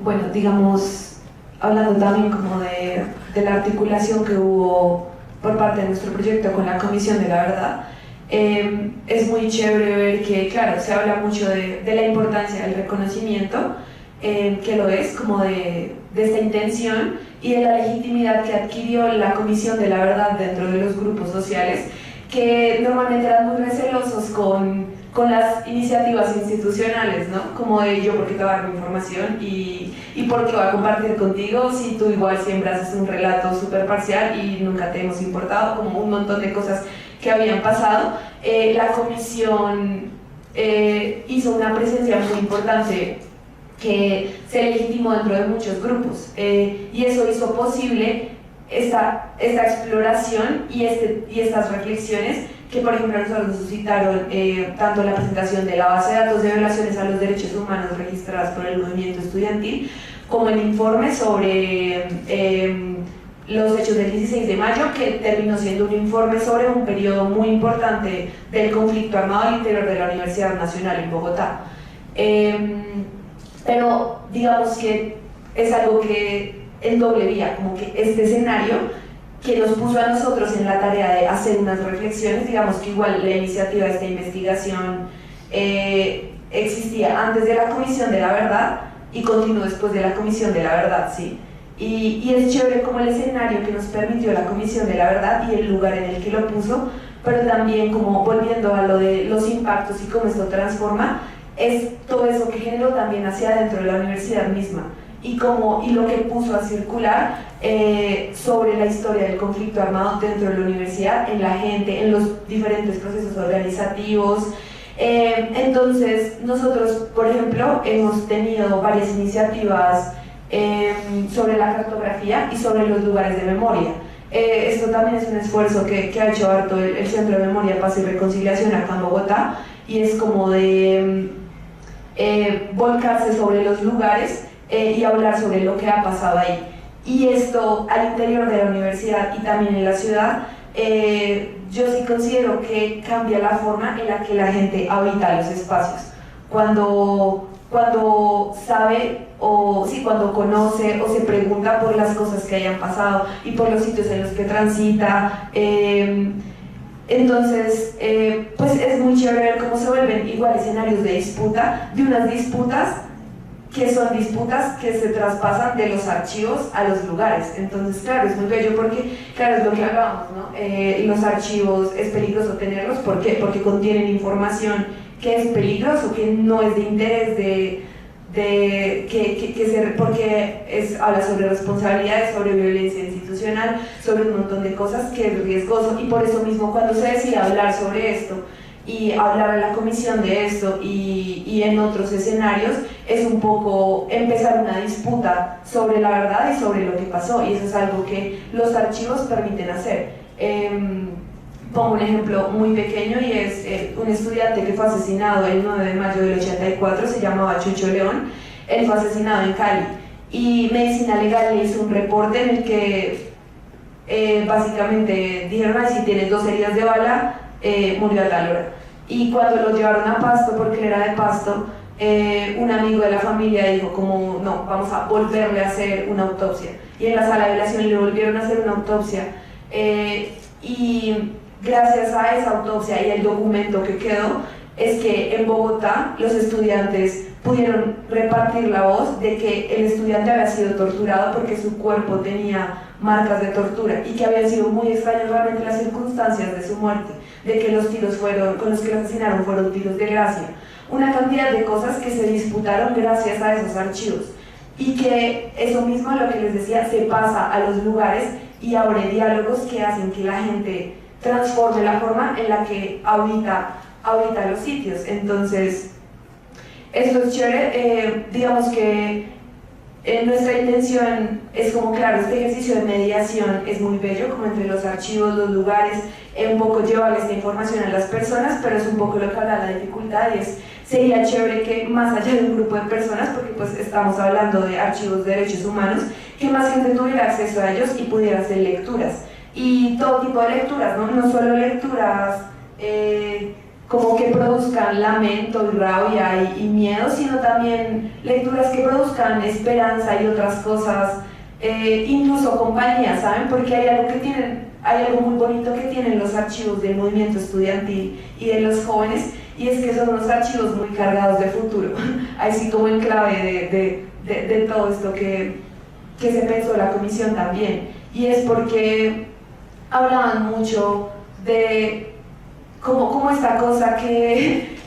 Bueno, digamos, hablando también como de la articulación que hubo por parte de nuestro proyecto con la Comisión de la Verdad, es muy chévere ver que, claro, se habla mucho de la importancia del reconocimiento, que lo es, como de esta intención y de la legitimidad que adquirió la Comisión de la Verdad dentro de los grupos sociales, que normalmente eran muy recelosos con las iniciativas institucionales, ¿no? Como de yo porque te voy a dar mi información y porque voy a compartir contigo si tú igual siempre haces un relato súper parcial y nunca te hemos importado, como un montón de cosas que habían pasado. La comisión hizo una presencia muy importante que se legitimó dentro de muchos grupos, y eso hizo posible esta exploración y estas reflexiones que, por ejemplo, nosotros nos suscitaron tanto la presentación de la base de datos de violaciones a los derechos humanos registradas por el movimiento estudiantil, como el informe sobre los hechos del 16 de mayo, que terminó siendo un informe sobre un periodo muy importante del conflicto armado al interior de la Universidad Nacional en Bogotá. Pero digamos que es algo que en doble vía, como que este escenario que nos puso a nosotros en la tarea de hacer unas reflexiones, digamos que igual la iniciativa de esta investigación existía antes de la Comisión de la Verdad y continuó después de la Comisión de la Verdad, ¿sí? Y es chévere como el escenario que nos permitió la Comisión de la Verdad y el lugar en el que lo puso, pero también como volviendo a lo de los impactos y cómo esto transforma, es todo eso que generó también hacia adentro de la universidad misma y lo que puso a circular sobre la historia del conflicto armado dentro de la universidad, en la gente, en los diferentes procesos organizativos. Entonces nosotros, por ejemplo, hemos tenido varias iniciativas sobre la cartografía y sobre los lugares de memoria. Esto también es un esfuerzo que ha hecho harto el Centro de Memoria, Paz y Reconciliación acá en Bogotá, y es como de volcarse sobre los lugares y hablar sobre lo que ha pasado ahí. Y esto al interior de la universidad y también en la ciudad, yo sí considero que cambia la forma en la que la gente habita los espacios. Cuando cuando sabe o sí, cuando conoce o se pregunta por las cosas que hayan pasado y por los sitios en los que transita. Entonces, pues es muy chévere ver cómo se vuelven igual escenarios de disputa, de unas disputas que son disputas que se traspasan de los archivos a los lugares. Entonces, claro, es muy bello porque, claro, es lo que hablábamos, ¿no? Los archivos es peligroso tenerlos, ¿por qué? Porque contienen información que es peligroso, que no es de interés porque habla sobre responsabilidades, sobre violencia institucional, sobre un montón de cosas que es riesgoso, y por eso mismo cuando se decide hablar sobre esto y hablar en la comisión de esto y en otros escenarios, es un poco empezar una disputa sobre la verdad y sobre lo que pasó, y eso es algo que los archivos permiten hacer. Pongo un ejemplo muy pequeño y es un estudiante que fue asesinado el 9 de mayo del 84, se llamaba Chucho León. Él fue asesinado en Cali y Medicina Legal le hizo un reporte en el que básicamente dijeron: si tienes 2 heridas de bala, murió a tal hora. Y cuando lo llevaron a Pasto, porque él era de Pasto, un amigo de la familia dijo como: no, vamos a volverle a hacer una autopsia. Y en la sala de velación le volvieron a hacer una autopsia, y gracias a esa autopsia y el documento que quedó, es que en Bogotá los estudiantes pudieron repartir la voz de que el estudiante había sido torturado porque su cuerpo tenía marcas de tortura y que habían sido muy extrañas realmente las circunstancias de su muerte, de que los tiros con los que lo asesinaron fueron tiros de gracia. Una cantidad de cosas que se disputaron gracias a esos archivos, y que eso mismo, lo que les decía, se pasa a los lugares y abre diálogos que hacen que la gente transforme la forma en la que habita los sitios. Entonces, esto es chévere. Digamos que nuestra intención es como, claro, este ejercicio de mediación es muy bello, como entre los archivos, los lugares, un poco llevarle esta información a las personas, pero es un poco lo que habla la dificultad, y sería chévere que más allá de un grupo de personas, porque pues estamos hablando de archivos de derechos humanos, que más gente tuviera acceso a ellos y pudiera hacer lecturas, y todo tipo de lecturas, no solo lecturas como que produzcan lamento y rabia y miedo, sino también lecturas que produzcan esperanza y otras cosas, incluso compañía, ¿saben? Porque hay algo muy bonito que tienen los archivos del movimiento estudiantil y de los jóvenes, y es que son unos archivos muy cargados de futuro, así como en clave de todo esto que se pensó la comisión también, y es porque hablaban mucho de como esta cosa que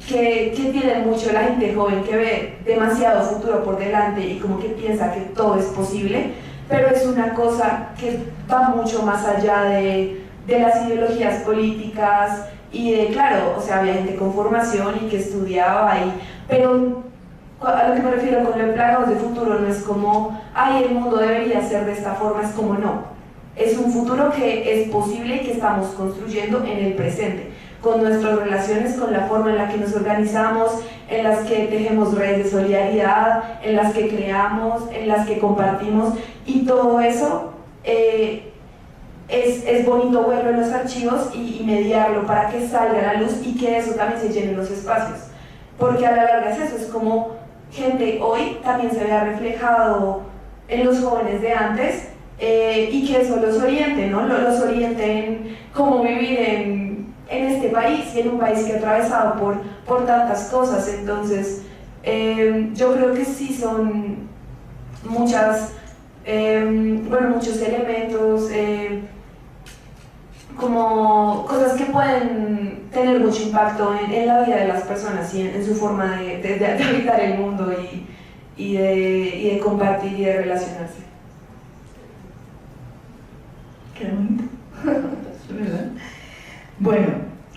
tiene mucho la gente joven, que ve demasiado futuro por delante y como que piensa que todo es posible, pero es una cosa que va mucho más allá de las ideologías políticas y claro, o sea, había gente con formación y que estudiaba ahí, pero a lo que me refiero con los plagados de futuro no es como, el mundo debería ser de esta forma, es como no. Es un futuro que es posible y que estamos construyendo en el presente, con nuestras relaciones, con la forma en la que nos organizamos, en las que tejemos redes de solidaridad, en las que creamos, en las que compartimos, y todo eso es bonito verlo en los archivos y mediarlo para que salga a la luz y que eso también se llene en los espacios, porque a la larga es eso, es como gente hoy también se vea reflejado en los jóvenes de antes, y que eso los oriente, ¿no? Los oriente en cómo vivir en este país, y en un país que ha atravesado por tantas cosas. Entonces, yo creo que sí son muchos elementos, como cosas que pueden tener mucho impacto en la vida de las personas y en su forma de habitar el mundo y de compartir y de relacionarse. Qué bonito. ¿Verdad? Bueno,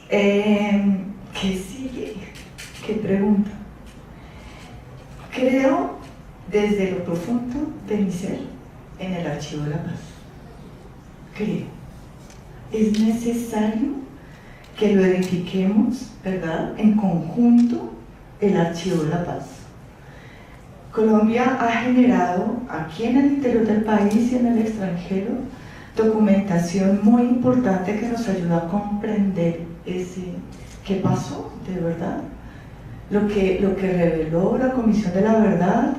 ¿qué sigue? ¿Qué pregunta? Creo desde lo profundo de mi ser en el Archivo de la Paz. Creo. Es necesario que lo edifiquemos, ¿verdad?, en conjunto, el Archivo de la Paz. Colombia ha generado aquí en el interior del país y en el extranjero documentación muy importante que nos ayuda a comprender qué pasó de verdad, lo que reveló la Comisión de la Verdad,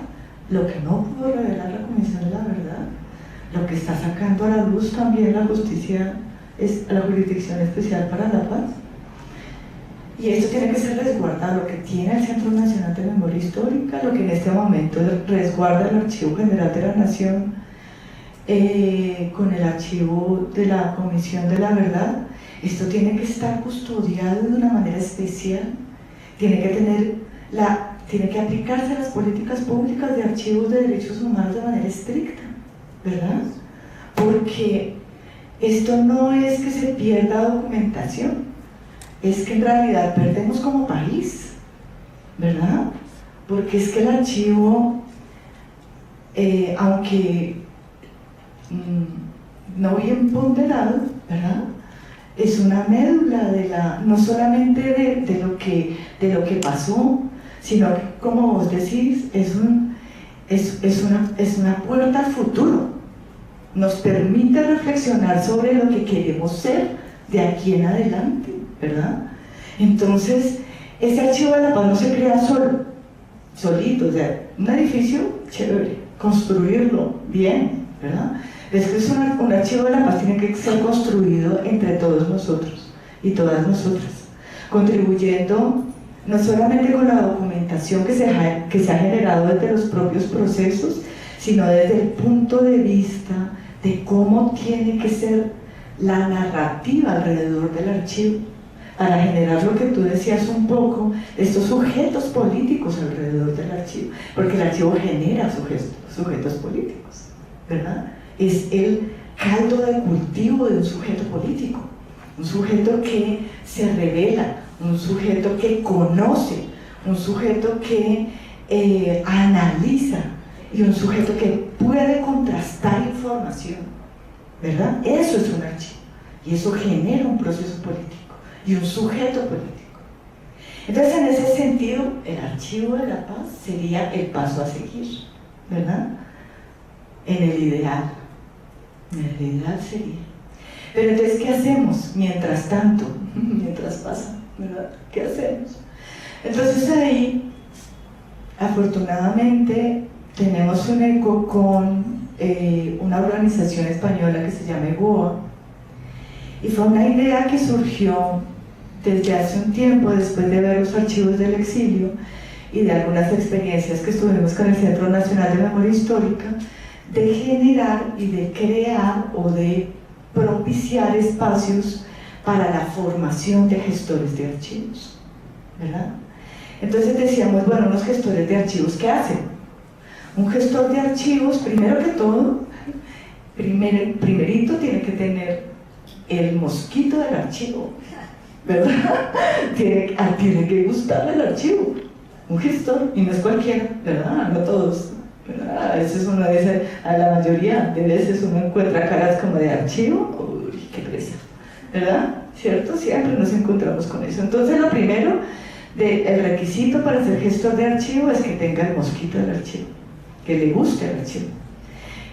lo que no pudo revelar la Comisión de la Verdad, lo que está sacando a la luz también la justicia, es la Jurisdicción Especial para la Paz. Y esto tiene que ser resguardado, lo que tiene el Centro Nacional de Memoria Histórica, lo que en este momento resguarda el Archivo General de la Nación, con el archivo de la Comisión de la Verdad. Esto tiene que estar custodiado de una manera especial, tiene que aplicarse a las políticas públicas de archivos de derechos humanos de manera estricta, ¿verdad? Porque esto no es que se pierda documentación, es que en realidad perdemos como país, ¿verdad? Porque es que el archivo, aunque no bien ponderado, ¿verdad?, es una médula no solamente de lo que pasó, sino que, como vos decís, es una puerta al futuro. Nos permite reflexionar sobre lo que queremos ser de aquí en adelante, ¿verdad? Entonces, ese Archivo de la Paz no se crea solito, o sea, un edificio chévere, construirlo bien, ¿verdad? Es que un archivo de la paz tiene que ser construido entre todos nosotros y todas nosotras, contribuyendo no solamente con la documentación que se ha generado desde los propios procesos, sino desde el punto de vista de cómo tiene que ser la narrativa alrededor del archivo, para generar lo que tú decías un poco, estos sujetos políticos alrededor del archivo, porque el archivo genera sujetos políticos, ¿verdad? Es el caldo de cultivo de un sujeto político, un sujeto que se revela, un sujeto que conoce, un sujeto que analiza y un sujeto que puede contrastar información, ¿verdad? Eso es un archivo y eso genera un proceso político y un sujeto político. Entonces, en ese sentido, el Archivo de la Paz sería el paso a seguir, ¿verdad? En el ideal sería. Pero entonces, ¿qué hacemos mientras tanto? Mientras pasa, ¿verdad? ¿Qué hacemos? Entonces ahí, afortunadamente, tenemos un eco con una organización española que se llama EGOA, y fue una idea que surgió desde hace un tiempo, después de ver los archivos del exilio y de algunas experiencias que estuvimos con el Centro Nacional de Memoria Histórica, de generar y de crear o de propiciar espacios para la formación de gestores de archivos, ¿verdad? Entonces decíamos, bueno, los gestores de archivos, ¿qué hacen? Un gestor de archivos, primero que todo, primerito tiene que tener el mosquito del archivo, ¿verdad? Tiene que gustarle el archivo, un gestor, y no es cualquiera, ¿verdad? No todos. A veces uno dice, a la mayoría de veces uno encuentra caras como de archivo, uy, qué presa, ¿verdad? ¿Cierto? Siempre nos encontramos con eso. Entonces, lo primero, el requisito para ser gestor de archivo es que tenga el mosquito del archivo, que le guste el archivo,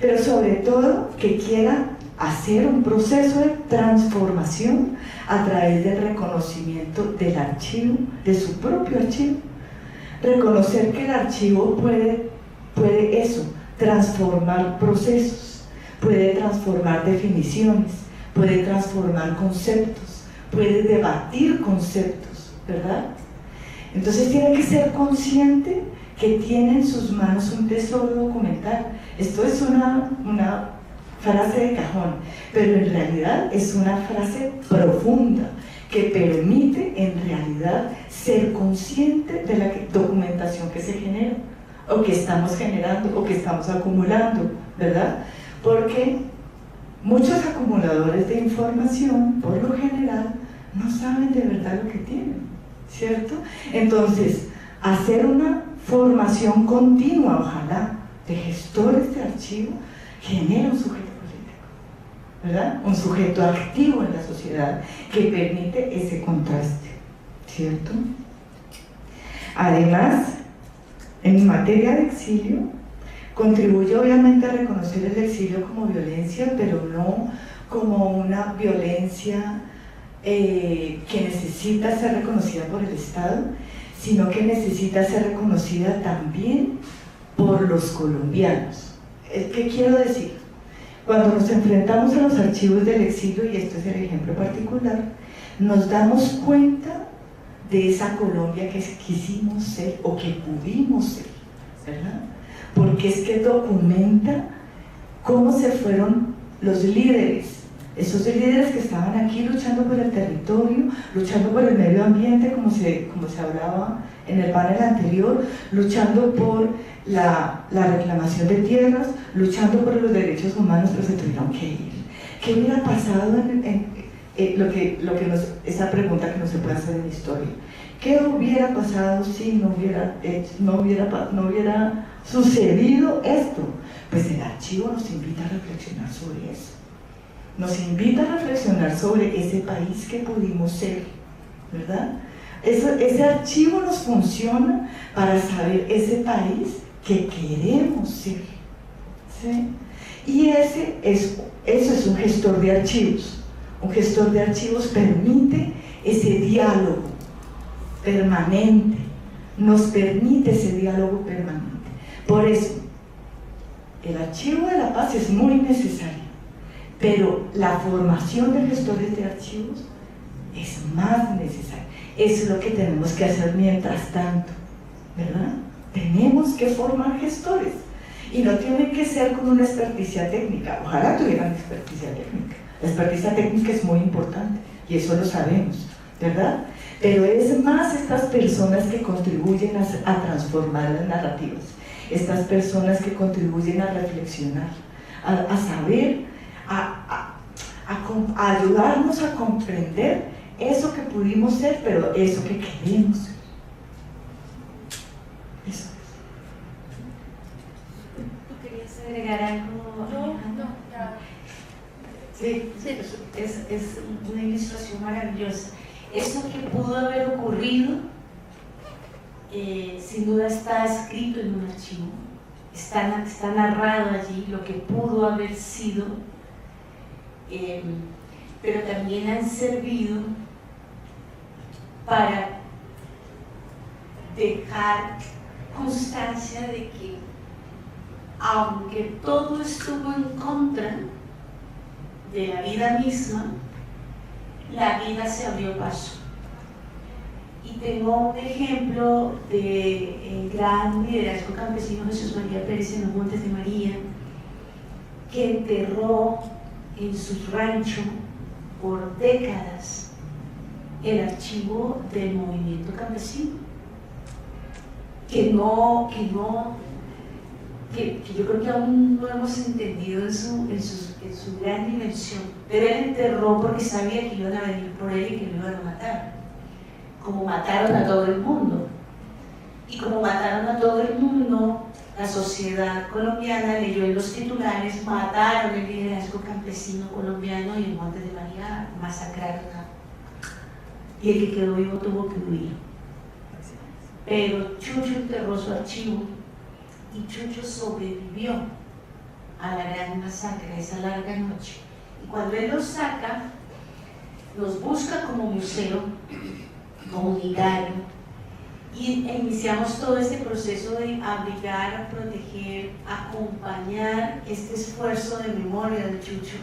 pero sobre todo que quiera hacer un proceso de transformación a través del reconocimiento del archivo, de su propio archivo. Reconocer que el archivo puede eso, transformar procesos, puede transformar definiciones, puede transformar conceptos, puede debatir conceptos, ¿verdad? Entonces tiene que ser consciente que tiene en sus manos un tesoro documental. Esto es una frase de cajón, pero en realidad es una frase profunda que permite en realidad ser consciente de la documentación que se genera, o que estamos generando, o que estamos acumulando, ¿verdad? Porque muchos acumuladores de información, por lo general, no saben de verdad lo que tienen, ¿cierto? Entonces, hacer una formación continua, ojalá, de gestores de archivo, genera un sujeto político, ¿verdad? Un sujeto activo en la sociedad que permite ese contraste, ¿cierto? Además, en materia de exilio, contribuye obviamente a reconocer el exilio como violencia, pero no como una violencia que necesita ser reconocida por el Estado, sino que necesita ser reconocida también por los colombianos. ¿Qué quiero decir? Cuando nos enfrentamos a los archivos del exilio, y este es el ejemplo particular, nos damos cuenta de esa Colombia que quisimos ser o que pudimos ser, ¿verdad? Porque es que documenta cómo se fueron los líderes, esos líderes que estaban aquí luchando por el territorio, luchando por el medio ambiente, como se hablaba en el panel anterior, luchando por la reclamación de tierras, luchando por los derechos humanos, pero se tuvieron que ir. ¿Qué hubiera pasado esa pregunta que no se puede hacer en la historia? ¿Qué hubiera pasado si no hubiera sucedido esto? Pues el archivo nos invita a reflexionar sobre eso. Nos invita a reflexionar sobre ese país que pudimos ser, ¿verdad? Ese archivo nos funciona para saber ese país que queremos ser, ¿sí? Y eso es un gestor de archivos. Un gestor de archivos permite ese diálogo permanente, nos permite ese diálogo permanente. Por eso, el archivo de la paz es muy necesario, pero la formación de gestores de archivos es más necesaria. Eso es lo que tenemos que hacer mientras tanto, ¿verdad? Tenemos que formar gestores y no tiene que ser con una experticia técnica. Ojalá tuvieran experticia técnica. La experticia técnica es muy importante y eso lo sabemos, ¿verdad? Pero es más estas personas que contribuyen a transformar las narrativas, estas personas que contribuyen a reflexionar, a saber, a ayudarnos a comprender eso que pudimos ser, pero eso que queremos ser. Eso es. ¿Tú querías agregar algo? No, ya. Sí, es una ilustración maravillosa. Eso que pudo haber ocurrido, sin duda está escrito en un archivo, está narrado allí lo que pudo haber sido, pero también han servido para dejar constancia de que, aunque todo estuvo en contra de la vida misma, la vida se abrió paso. Y tengo un ejemplo del gran liderazgo campesino Jesús María Pérez en los Montes de María, que enterró en su rancho por décadas el archivo del movimiento campesino, que yo creo que aún no hemos entendido en su gran dimensión. Pero él enterró porque sabía que iban a venir por él y que lo iban a matar, como mataron a todo el mundo. Y como mataron a todo el mundo, la sociedad colombiana leyó en los titulares: mataron el liderazgo campesino colombiano y en Montes de María masacraron y el que quedó vivo tuvo que huir. Pero Chucho enterró su archivo y Chucho sobrevivió a la gran masacre, a esa larga noche. Y cuando él los saca, los busca como museo comunitario y iniciamos todo este proceso de abrigar, proteger, acompañar este esfuerzo de memoria de Chucho.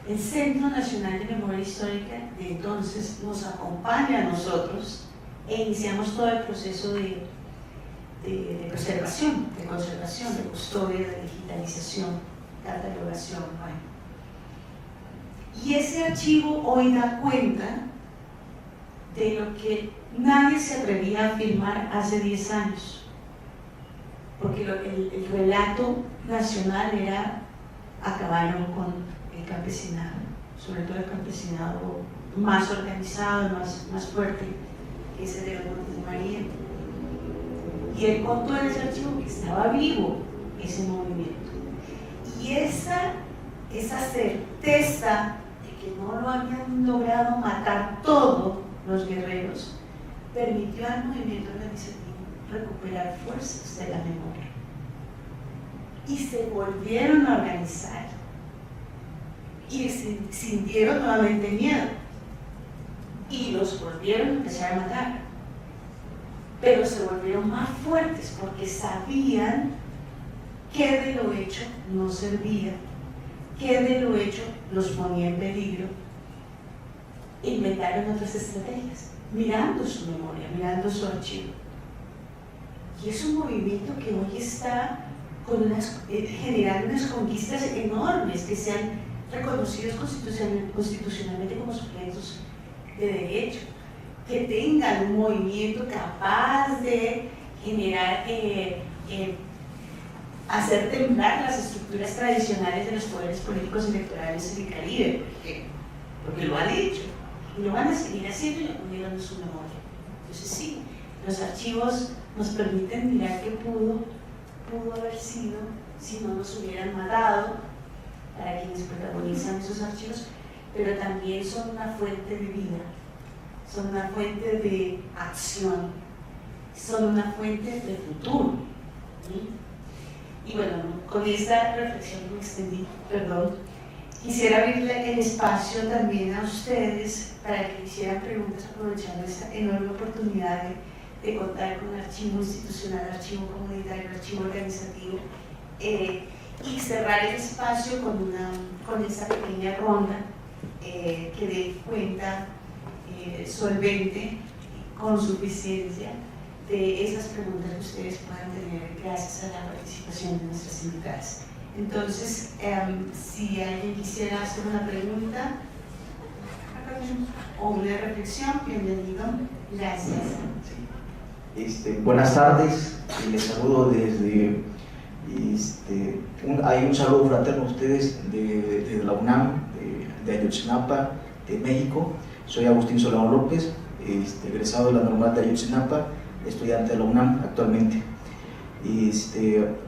El Centro Nacional de Memoria Histórica de entonces nos acompaña a nosotros e iniciamos todo el proceso de preservación, de conservación, de custodia, de digitalización, catalogación. Bueno. Y ese archivo hoy da cuenta de lo que nadie se atrevía a afirmar hace 10 años, porque el relato nacional era: acabaron con el campesinado, sobre todo el campesinado más organizado, más fuerte, que ese de los Montes de María. Y él contó en ese archivo que estaba vivo ese movimiento. Y esa certeza de que no lo habían logrado matar todos los guerreros, permitió al movimiento organizativo recuperar fuerzas de la memoria. Y se volvieron a organizar. Y sintieron nuevamente miedo. Y los volvieron a empezar a matar. pero se volvieron más fuertes porque sabían que de lo hecho no servía, que de lo hecho los ponía en peligro. Inventaron otras estrategias, mirando su memoria, mirando su archivo. Y es un movimiento que hoy está generando unas conquistas enormes, que se han reconocido constitucionalmente como sujetos de derecho, que tengan un movimiento capaz de generar, hacer temblar las estructuras tradicionales de los poderes políticos electorales en el Caribe, porque lo han hecho y lo van a seguir haciendo y lo pondieron en su memoria. Entonces sí, los archivos nos permiten mirar qué pudo haber sido si no nos hubieran matado, para quienes protagonizan esos archivos, pero también son una fuente de vida, son una fuente de acción, son una fuente de futuro. ¿Sí? Y bueno, con esta reflexión que me extendí, perdón, quisiera abrirle el espacio también a ustedes para que hicieran preguntas aprovechando esta enorme oportunidad de contar con archivo institucional, archivo comunitario, archivo organizativo, y cerrar el espacio con esta pequeña ronda que dé cuenta solvente, con suficiencia, de esas preguntas que ustedes puedan tener gracias a la participación de nuestras invitadas. Entonces, si alguien quisiera hacer una pregunta o una reflexión, bienvenido. Gracias. Buenas tardes, les saludo desde, hay un saludo fraterno a ustedes de la UNAM, de Ayotzinapa, de México. Soy Agustín Solano López, egresado de la Normal de Ayotzinapa, estudiante de la UNAM actualmente.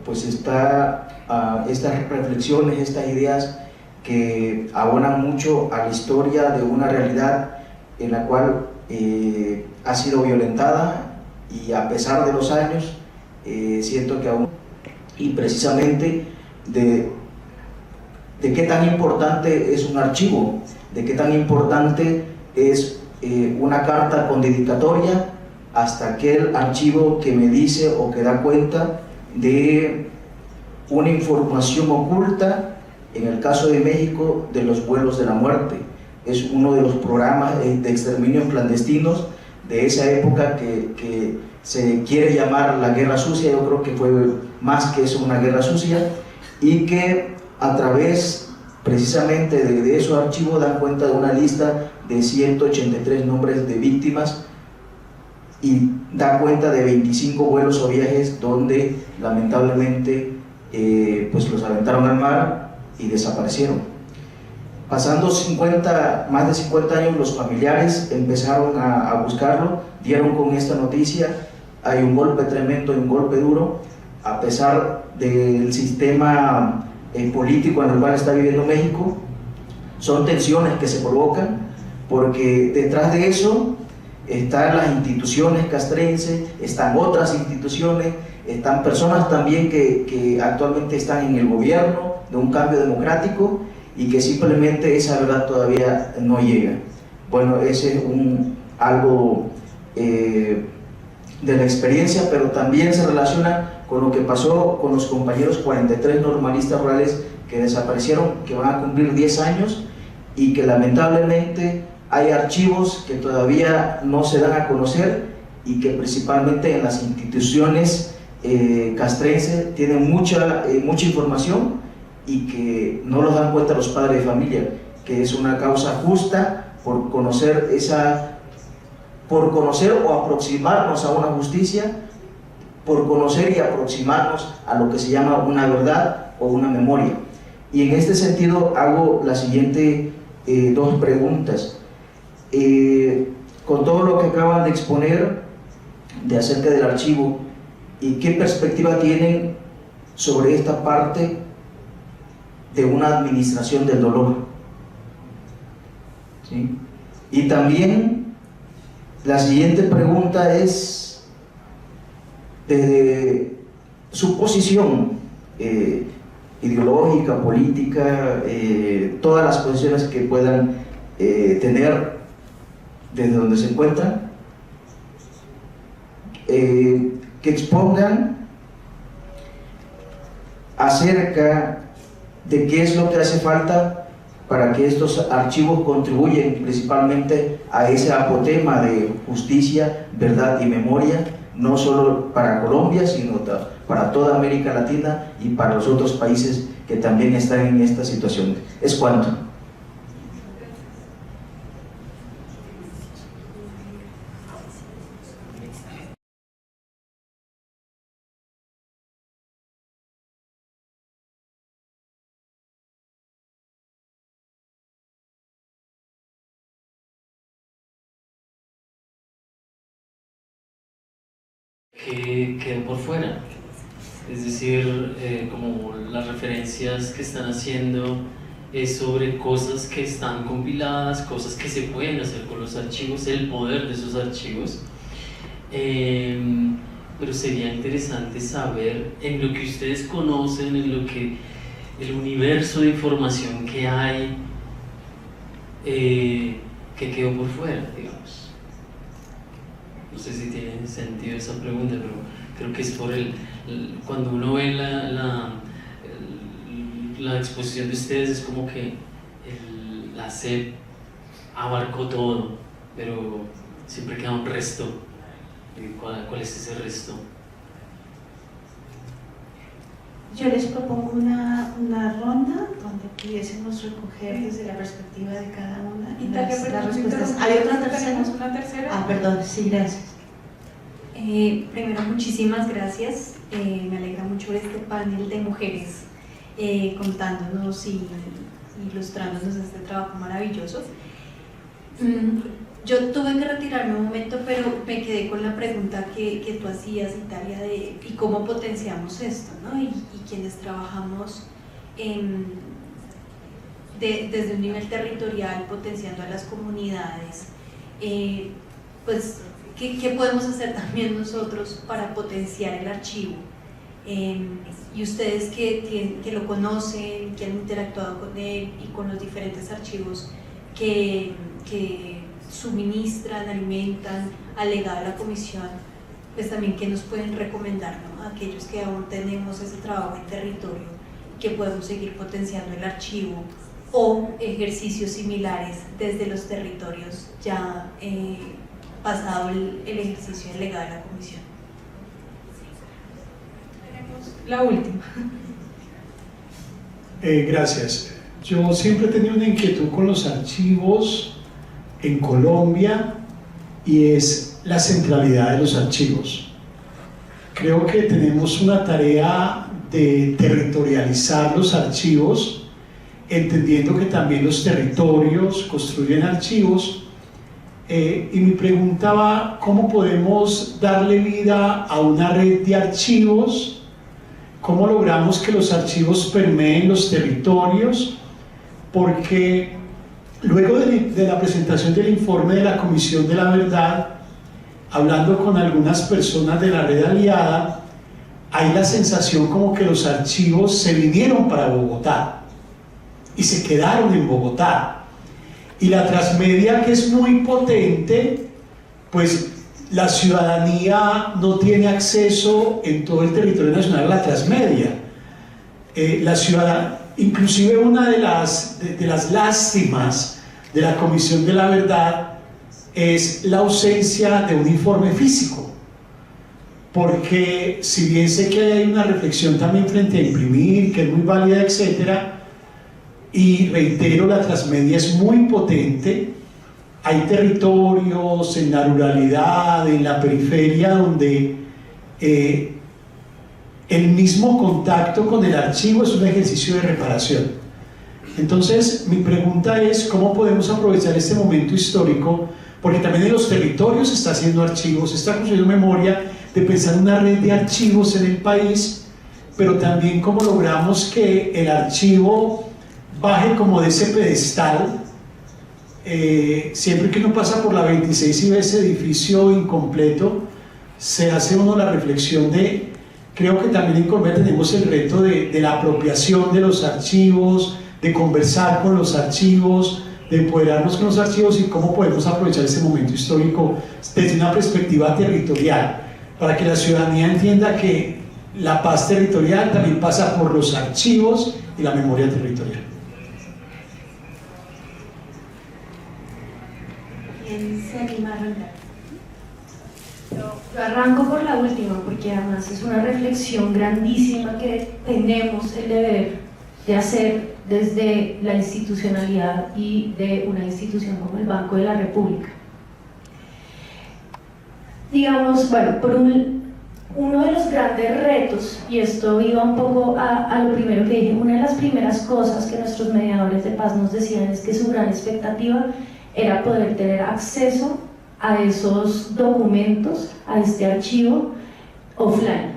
Pues estas reflexiones, estas ideas que abonan mucho a la historia de una realidad en la cual ha sido violentada, y a pesar de los años siento que aún, y precisamente de qué tan importante es un archivo, de qué tan importante es una carta con dedicatoria, hasta aquel archivo que me dice o que da cuenta de una información oculta, en el caso de México, de los vuelos de la muerte. Es uno de los programas de exterminios clandestinos de esa época que se quiere llamar la guerra sucia. Yo creo que fue más que eso, una guerra sucia, y que a través precisamente de esos archivos dan cuenta de una lista de 183 nombres de víctimas y da cuenta de 25 vuelos o viajes donde lamentablemente pues los aventaron al mar y desaparecieron. Pasando más de 50 años, los familiares empezaron a buscarlo, dieron con esta noticia. Hay un golpe tremendo y un golpe duro, a pesar del sistema político en el cual está viviendo México. Son tensiones que se provocan, porque detrás de eso están las instituciones castrenses, están otras instituciones, están personas también que actualmente están en el gobierno de un cambio democrático, y que simplemente esa verdad todavía no llega. Bueno, ese es algo de la experiencia, pero también se relaciona con lo que pasó con los compañeros 43 normalistas rurales que desaparecieron, que van a cumplir 10 años, y que lamentablemente hay archivos que todavía no se dan a conocer, y que principalmente en las instituciones castrenses tienen mucha información, y que no los dan cuenta los padres de familia, que es una causa justa por conocer o aproximarnos a una justicia, por conocer y aproximarnos a lo que se llama una verdad o una memoria. Y en este sentido hago la siguiente dos preguntas. Con todo lo que acaban de exponer acerca del archivo, ¿y qué perspectiva tienen sobre esta parte de una administración del dolor? ¿Sí? Y también la siguiente pregunta es, desde su posición ideológica, política, todas las posiciones que puedan tener desde donde se encuentran, que expongan acerca de qué es lo que hace falta para que estos archivos contribuyan principalmente a ese apotema de justicia, verdad y memoria, no solo para Colombia, sino para toda América Latina y para los otros países que también están en esta situación. ¿Es cuánto? Que quedó por fuera, es decir, como las referencias que están haciendo es sobre cosas que están compiladas, cosas que se pueden hacer con los archivos, el poder de esos archivos, pero sería interesante saber en lo que ustedes conocen, en lo que el universo de información que hay, que quedó por fuera, digamos. No sé si tiene sentido esa pregunta, pero creo que es por cuando uno ve la exposición de ustedes, es como que la SEP abarcó todo, pero siempre queda un resto. ¿Cuál es ese resto? Yo les propongo una ronda donde pudiésemos recoger desde la perspectiva de cada una las respuestas. ¿Hay otra tercera? ¿Una tercera? Ah, perdón, sí, gracias. Primero, muchísimas gracias. Me alegra mucho ver este panel de mujeres contándonos y ilustrándonos este trabajo maravilloso. Yo tuve que retirarme un momento, pero me quedé con la pregunta que tú hacías, Italia, de ¿y cómo potenciamos esto? ¿No? Y quienes trabajamos desde un nivel territorial, potenciando a las comunidades, pues, ¿qué podemos hacer también nosotros para potenciar el archivo? Y ustedes que lo conocen, que han interactuado con él y con los diferentes archivos que suministran, alimentan al legado de la comisión, pues también qué nos pueden recomendar, ¿no? A aquellos que aún tenemos ese trabajo en territorio, que podemos seguir potenciando el archivo o ejercicios similares desde los territorios ya pasado el ejercicio del legado de la comisión. Tenemos la última. Gracias. Yo siempre he tenido una inquietud con los archivos en Colombia y es la centralidad de los archivos. Creo que tenemos una tarea de territorializar los archivos, entendiendo que también los territorios construyen archivos, y mi pregunta va: ¿cómo podemos darle vida a una red de archivos? ¿Cómo logramos que los archivos permeen los territorios? Porque luego de la presentación del informe de la Comisión de la Verdad, hablando con algunas personas de la red aliada, hay la sensación como que los archivos se vinieron para Bogotá y se quedaron en Bogotá. Y la transmedia, que es muy potente, pues la ciudadanía no tiene acceso en todo el territorio nacional a la transmedia. La ciudadanía, inclusive una de las lástimas de la Comisión de la Verdad es la ausencia de un informe físico, porque si bien sé que hay una reflexión también frente a imprimir, que es muy válida, etcétera, y reitero, la transmedia es muy potente, hay territorios en la ruralidad, en la periferia, donde el mismo contacto con el archivo es un ejercicio de reparación. Entonces, mi pregunta es: ¿cómo podemos aprovechar este momento histórico? Porque también en los territorios se está haciendo archivos, se está construyendo memoria, de pensar en una red de archivos en el país, pero también cómo logramos que el archivo baje como de ese pedestal. Siempre que uno pasa por la 26 y ve ese edificio incompleto, se hace uno la reflexión de: creo que también en Colombia tenemos el reto de la apropiación de los archivos, de conversar con los archivos, de empoderarnos con los archivos, y cómo podemos aprovechar ese momento histórico desde una perspectiva territorial. para que la ciudadanía entienda que la paz territorial también pasa por los archivos y la memoria territorial. ¿Quién se anima a arrancar? Yo arranco por la última, porque además es una reflexión grandísima que tenemos el deber de hacer desde la institucionalidad y de una institución como el Banco de la República. Digamos, bueno, uno de los grandes retos, y esto iba un poco a lo primero que dije, una de las primeras cosas que nuestros mediadores de paz nos decían es que su gran expectativa era poder tener acceso a esos documentos, a este archivo offline,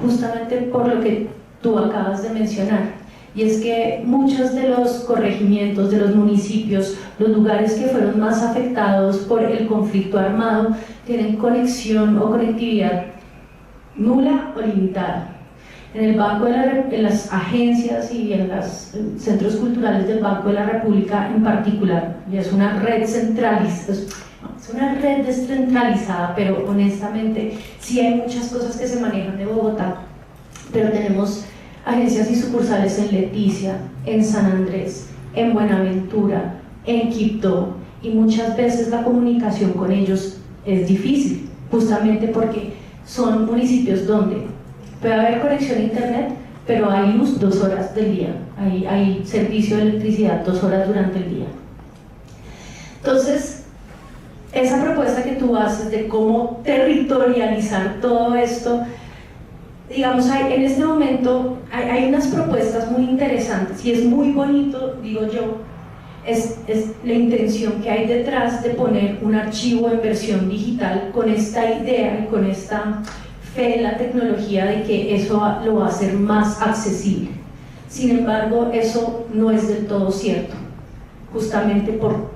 justamente por lo que tú acabas de mencionar. Y es que muchos de los corregimientos, de los municipios, los lugares que fueron más afectados por el conflicto armado, tienen conexión o conectividad nula o limitada. En el Banco en las agencias y en los centros culturales del Banco de la República en particular, y es una red centralizada, es una red descentralizada, pero honestamente sí hay muchas cosas que se manejan de Bogotá, pero tenemos agencias y sucursales en Leticia, en San Andrés, en Buenaventura, en Quibdó, y muchas veces la comunicación con ellos es difícil, justamente porque son municipios donde puede haber conexión a internet, pero hay luz 2 horas del día, hay servicio de electricidad 2 horas durante el día. Entonces, esa propuesta que tú haces de cómo territorializar todo esto, digamos, en este momento hay unas propuestas muy interesantes y es muy bonito, digo yo, es la intención que hay detrás de poner un archivo en versión digital con esta idea y con esta fe en la tecnología de que eso lo va a hacer más accesible. Sin embargo, eso no es del todo cierto, justamente por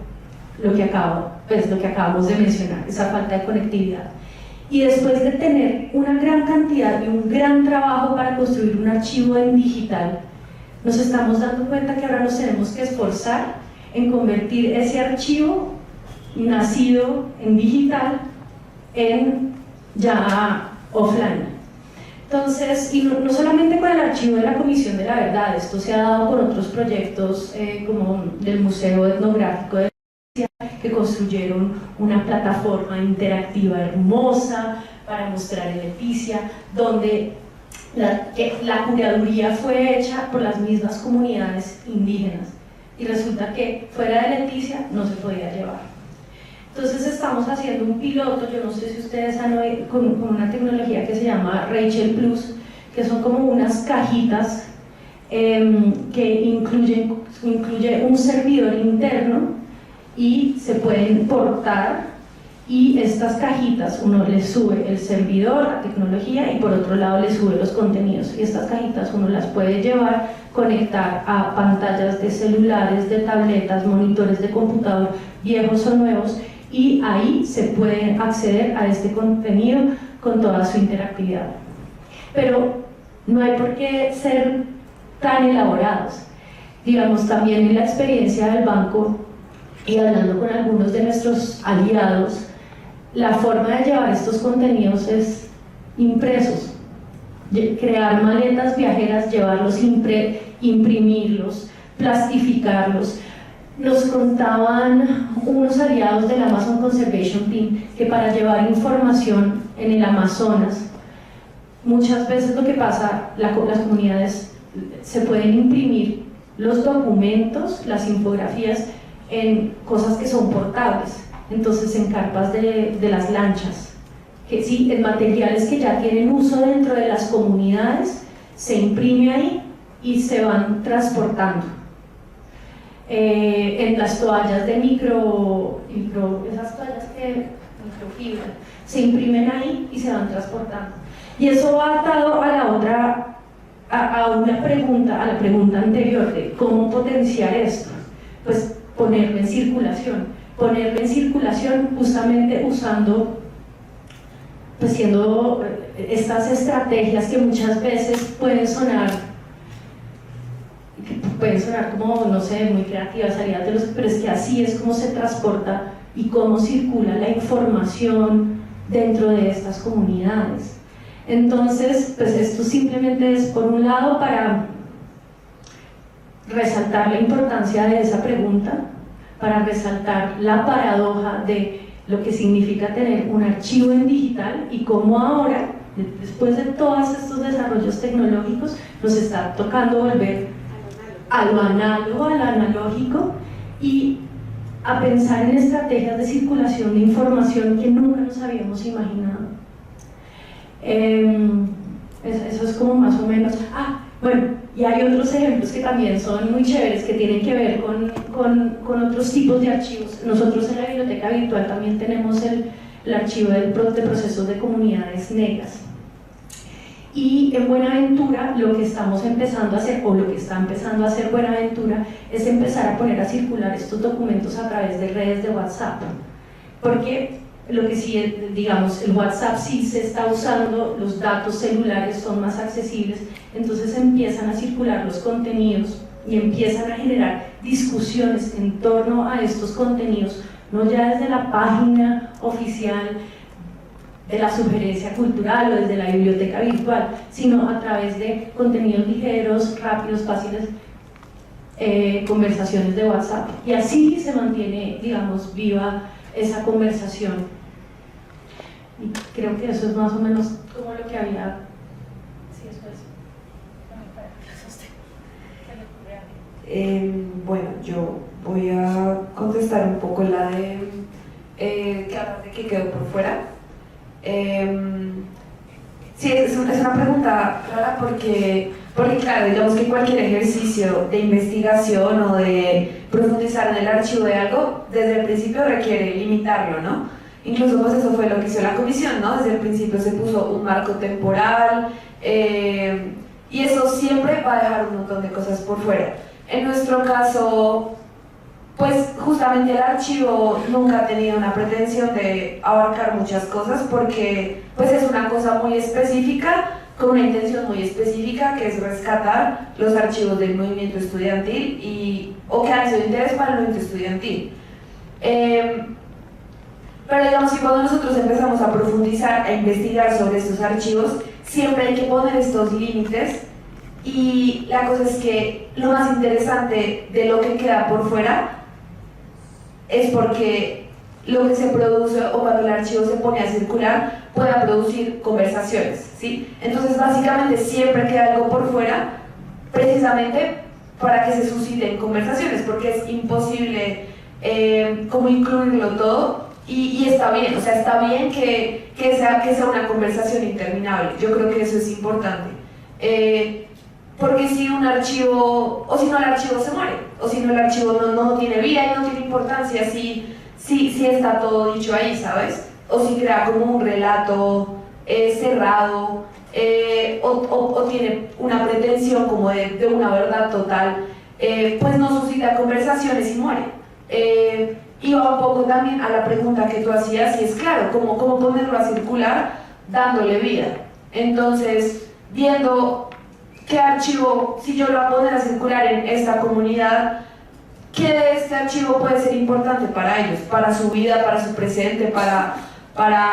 lo que acabamos de mencionar, esa falta de conectividad. Y después de tener una gran cantidad y un gran trabajo para construir un archivo en digital, nos estamos dando cuenta que ahora nos tenemos que esforzar en convertir ese archivo nacido en digital en ya offline. Entonces, y no solamente con el archivo de la Comisión de la Verdad, esto se ha dado por otros proyectos como del Museo Etnográfico de que construyeron una plataforma interactiva hermosa para mostrar en Leticia, donde la curaduría fue hecha por las mismas comunidades indígenas y resulta que fuera de Leticia no se podía llevar. Entonces estamos haciendo un piloto, yo no sé si ustedes han oído, con una tecnología que se llama Rachel Plus, que son como unas cajitas que incluye un servidor interno y se pueden portar, y estas cajitas uno le sube el servidor, la tecnología, y por otro lado le sube los contenidos, y estas cajitas uno las puede llevar, conectar a pantallas de celulares, de tabletas, monitores de computador, viejos o nuevos, y ahí se puede acceder a este contenido con toda su interactividad. Pero no hay por qué ser tan elaborados. Digamos, también en la experiencia del banco y hablando con algunos de nuestros aliados, la forma de llevar estos contenidos es impresos, crear maletas viajeras, llevarlos, imprimirlos, plastificarlos. Nos contaban unos aliados del Amazon Conservation Team que para llevar información en el Amazonas, muchas veces lo que pasa, las comunidades se pueden imprimir los documentos, las infografías, en cosas que son portables, entonces en carpas de las lanchas, que sí, en materiales que ya tienen uso dentro de las comunidades, se imprime ahí y se van transportando. En las toallas de esas toallas microfibra, se imprimen ahí y se van transportando. Y eso va atado a la pregunta anterior de cómo potenciar esto. Pues ponerlo en circulación justamente usando, pues siendo estas estrategias que muchas veces pueden sonar como, no sé, muy creativas, pero es que así es como se transporta y cómo circula la información dentro de estas comunidades. Entonces, pues esto simplemente es, por un lado, para resaltar la importancia de esa pregunta, para resaltar la paradoja de lo que significa tener un archivo en digital y cómo ahora, después de todos estos desarrollos tecnológicos, nos está tocando volver a lo análogo, a lo analógico, y a pensar en estrategias de circulación de información que nunca nos habíamos imaginado. Eso es como más o menos. Bueno, y hay otros ejemplos que también son muy chéveres, que tienen que ver con otros tipos de archivos. Nosotros en la biblioteca virtual también tenemos el archivo de procesos de comunidades negras. Y en Buenaventura lo que estamos empezando a hacer, o lo que está empezando a hacer Buenaventura, es empezar a poner a circular estos documentos a través de redes de WhatsApp. Porque lo que sí, digamos, el WhatsApp sí se está usando, los datos celulares son más accesibles, entonces empiezan a circular los contenidos y empiezan a generar discusiones en torno a estos contenidos, no ya desde la página oficial de la sugerencia cultural o desde la biblioteca virtual, sino a través de contenidos ligeros, rápidos, fáciles, conversaciones de WhatsApp. Y así se mantiene, digamos, viva esa conversación. Y creo que eso es más o menos como lo que había. Sí, eso es. Bueno, yo voy a contestar un poco la de que quedó por fuera. Sí, es una pregunta rara porque claro, digamos que cualquier ejercicio de investigación o de profundizar en el archivo de algo, desde el principio requiere limitarlo, ¿no? Incluso pues eso fue lo que hizo la comisión, ¿no? Desde el principio se puso un marco temporal y eso siempre va a dejar un montón de cosas por fuera. En nuestro caso, pues justamente el archivo nunca ha tenido una pretensión de abarcar muchas cosas porque pues es una cosa muy específica, con una intención muy específica, que es rescatar los archivos del movimiento estudiantil o que han sido de interés para el movimiento estudiantil. Pero digamos que cuando nosotros empezamos a profundizar, a investigar sobre estos archivos, siempre hay que poner estos límites, y la cosa es que lo más interesante de lo que queda por fuera es porque lo que se produce, o cuando el archivo se pone a circular, pueda producir conversaciones, ¿sí? Entonces básicamente siempre queda algo por fuera precisamente para que se susciten conversaciones, porque es imposible como incluirlo todo, y está bien, o sea, está bien que sea una conversación interminable. Yo creo que eso es importante, porque si un archivo, o si no el archivo se muere, o si no el archivo no tiene vida y no tiene importancia, si está todo dicho ahí, ¿sabes? O si crea como un relato cerrado, o tiene una pretensión como de una verdad total, pues no suscita conversaciones y muere. Y va un poco también a la pregunta que tú hacías, y es claro, cómo ponerlo a circular dándole vida. Entonces, viendo qué archivo, si yo lo voy a poner a circular en esta comunidad, ¿qué de este archivo puede ser importante para ellos, para su vida, para su presente, para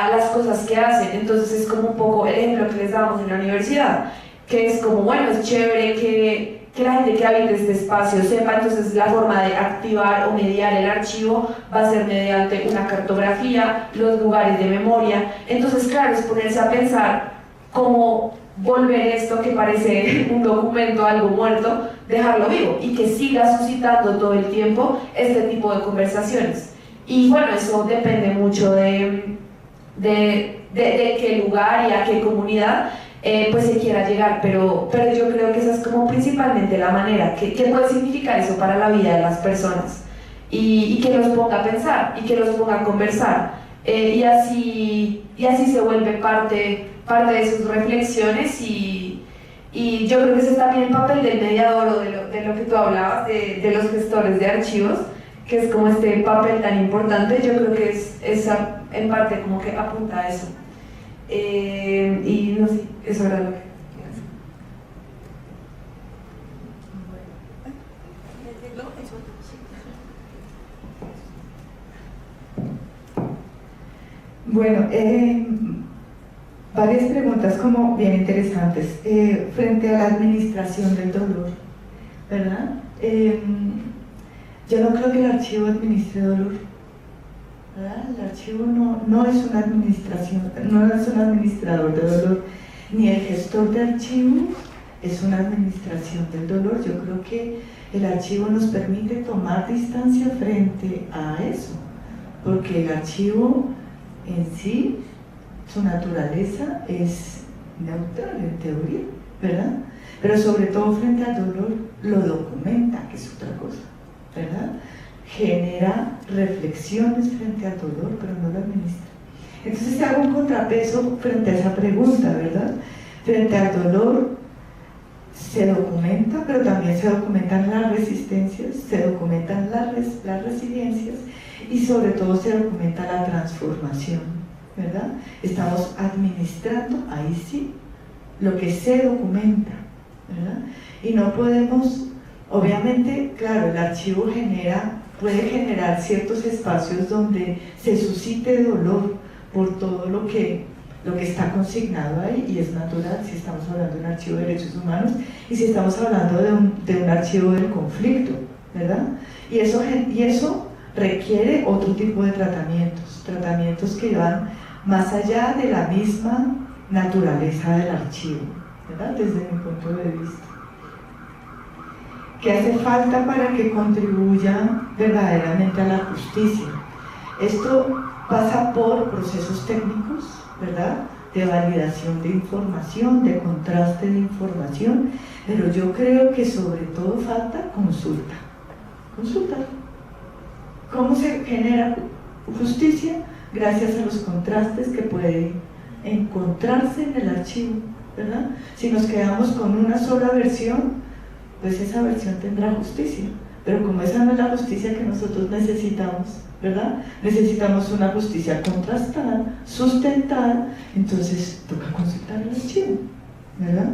las cosas que hacen? Entonces es como un poco el ejemplo que les damos en la universidad, que es como, bueno, es chévere que la gente que habita este espacio sepa. Entonces la forma de activar o mediar el archivo va a ser mediante una cartografía, los lugares de memoria. Entonces claro, es ponerse a pensar cómo volver esto que parece un documento, algo muerto, dejarlo vivo y que siga suscitando todo el tiempo este tipo de conversaciones. Y bueno, eso depende mucho de qué lugar y a qué comunidad pues se quiera llegar, pero yo creo que esa es como principalmente la manera. ¿Qué puede significar eso para la vida de las personas? Y que los ponga a pensar y que los ponga a conversar, y así se vuelve parte de sus reflexiones, y yo creo que ese es también el papel del mediador, o de lo que tú hablabas, de los gestores de archivos, que es como este papel tan importante. Yo creo que es en parte como que apunta a eso. Y no sé, eso era lo que... Bueno, varias preguntas como bien interesantes. Frente a la administración del dolor, ¿verdad? Yo no creo que el archivo administre dolor, ¿verdad? El archivo no es una administración, no es un administrador de dolor, ni el gestor de archivo es una administración del dolor. Yo creo que el archivo nos permite tomar distancia frente a eso, porque el archivo en sí, su naturaleza es neutral en teoría, ¿verdad? Pero sobre todo frente al dolor lo documenta, que es otra cosa, ¿verdad? Genera reflexiones frente al dolor, pero no lo administra. Entonces hago un contrapeso frente a esa pregunta, ¿verdad? Frente al dolor se documenta, pero también se documentan las resistencias, se documentan las resiliencias y sobre todo se documenta la transformación, ¿verdad? Estamos administrando, ahí sí, lo que se documenta, ¿verdad? Y no podemos, obviamente, claro, el archivo puede generar ciertos espacios donde se suscite dolor por todo lo que está consignado ahí, y es natural si estamos hablando de un archivo de derechos humanos y si estamos hablando de un archivo del conflicto, ¿verdad? Y eso requiere otro tipo de tratamientos que van más allá de la misma naturaleza del archivo, ¿verdad? Desde mi punto de vista. ¿Qué hace falta para que contribuya verdaderamente a la justicia? Esto pasa por procesos técnicos, ¿verdad? De validación de información, de contraste de información, pero yo creo que sobre todo falta consulta. Consulta. ¿Cómo se genera justicia? Gracias a los contrastes que pueden encontrarse en el archivo, ¿verdad? Si nos quedamos con una sola versión, pues esa versión tendrá justicia, pero como esa no es la justicia que nosotros necesitamos, ¿verdad? Necesitamos una justicia contrastada, sustentada, entonces toca consultar el archivo, ¿verdad?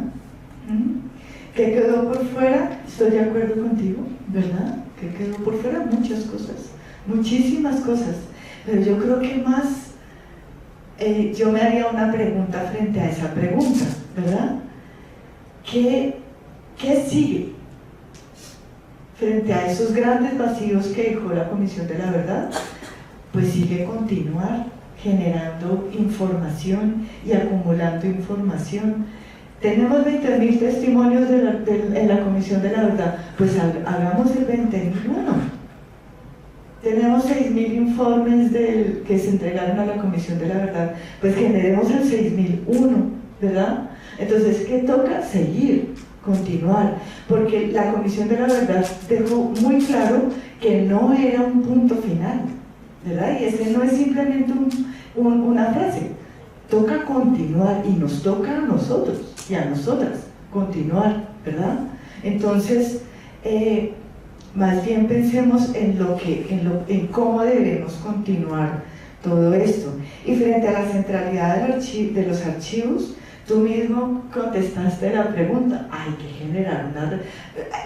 ¿Qué quedó por fuera? Estoy de acuerdo contigo, ¿verdad? ¿Qué quedó por fuera? Muchas cosas, muchísimas cosas, pero yo creo que más, yo me haría una pregunta frente a esa pregunta, ¿verdad? ¿Qué sigue frente a esos grandes vacíos que dejó la Comisión de la Verdad? Pues sigue continuar generando información y acumulando información. Tenemos 20.000 testimonios en la Comisión de la Verdad, pues hagamos el 20.001. Tenemos 6.000 informes que se entregaron a la Comisión de la Verdad, pues generemos el 6.001, ¿verdad? Entonces, ¿qué toca? Seguir, continuar, porque la Comisión de la Verdad dejó muy claro que no era un punto final, ¿verdad? Y ese no es simplemente una frase, toca continuar, y nos toca a nosotros y a nosotras continuar, ¿verdad? Entonces, más bien pensemos en cómo debemos continuar todo esto. Y frente a la centralidad de los archivos, tú mismo contestaste la pregunta, hay que generar una red.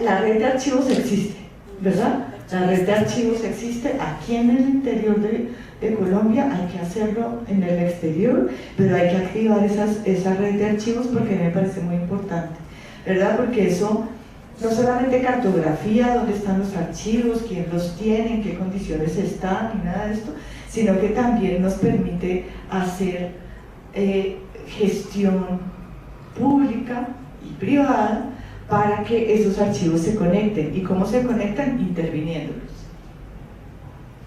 La red de archivos existe, ¿verdad? La red de archivos existe aquí en el interior de Colombia, hay que hacerlo en el exterior, pero hay que activar esa red de archivos porque me parece muy importante, ¿verdad? Porque eso no solamente cartografía dónde están los archivos, quién los tiene, en qué condiciones están y nada de esto, sino que también nos permite hacer gestión pública y privada para que esos archivos se conecten. ¿Y cómo se conectan? Interviniéndolos.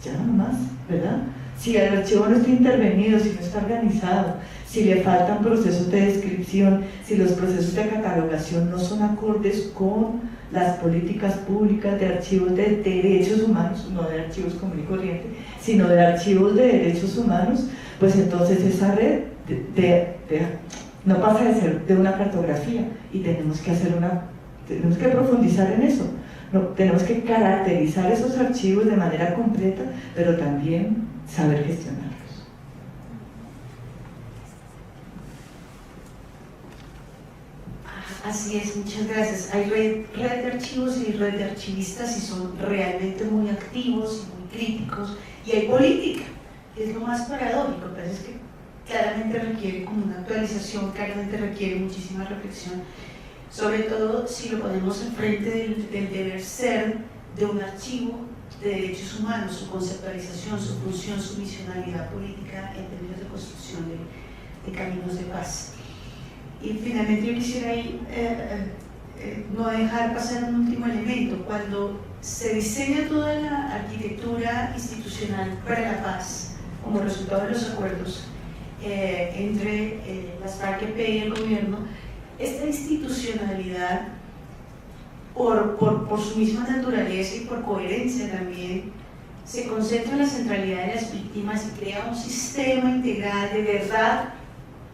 Ya no más, ¿verdad? Si el archivo no está intervenido, si no está organizado, si le faltan procesos de descripción, si los procesos de catalogación no son acordes con las políticas públicas de archivos de derechos humanos, no de archivos común y corriente, sino de archivos de derechos humanos, pues entonces esa red no pasa de ser de una cartografía, y tenemos que profundizar en eso. No, tenemos que caracterizar esos archivos de manera completa, pero también saber gestionarlos. Así es, muchas gracias. Hay red de archivos y red de archivistas, y son realmente muy activos y muy críticos, y hay política. es lo más paradójico, pero es que claramente requiere como una actualización, claramente requiere muchísima reflexión, sobre todo si lo ponemos enfrente del deber ser de un archivo de derechos humanos, su conceptualización, su función, su misionalidad política en términos de construcción de caminos de paz. Y finalmente yo quisiera ahí, no dejar pasar un último elemento. Cuando se diseña toda la arquitectura institucional para la paz como resultado de los acuerdos entre las FARC-EP y el gobierno, esta institucionalidad, por su misma naturaleza y por coherencia también, se concentra en la centralidad de las víctimas y crea un sistema integral de verdad,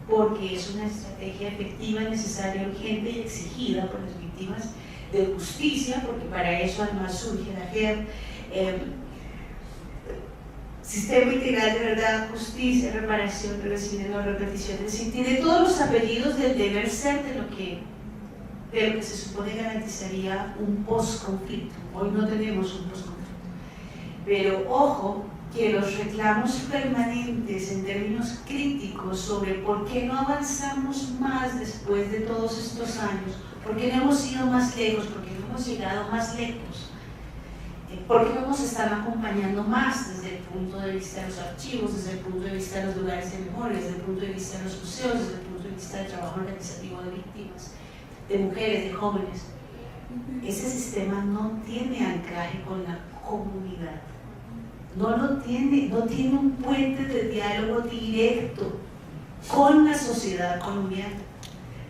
porque es una estrategia efectiva, necesaria, urgente y exigida por las víctimas, de justicia, porque para eso además surge la JEP, sistema integral de verdad, justicia, reparación, reconocimiento, repetición, es decir, tiene todos los apellidos del deber ser de lo que se supone garantizaría un post-conflicto. Hoy no tenemos un post-conflicto. Pero ojo, que los reclamos permanentes en términos críticos sobre por qué no avanzamos más después de todos estos años, por qué no hemos ido más lejos, por qué no hemos llegado más lejos, por qué no nos están acompañando más desde el punto de vista de los archivos, desde el punto de vista de los lugares de memoria, desde el punto de vista de los museos, desde el punto de vista del trabajo organizativo de víctimas, de mujeres, de jóvenes. Ese sistema no tiene anclaje con la comunidad, no lo tiene, no tiene un puente de diálogo directo con la sociedad colombiana.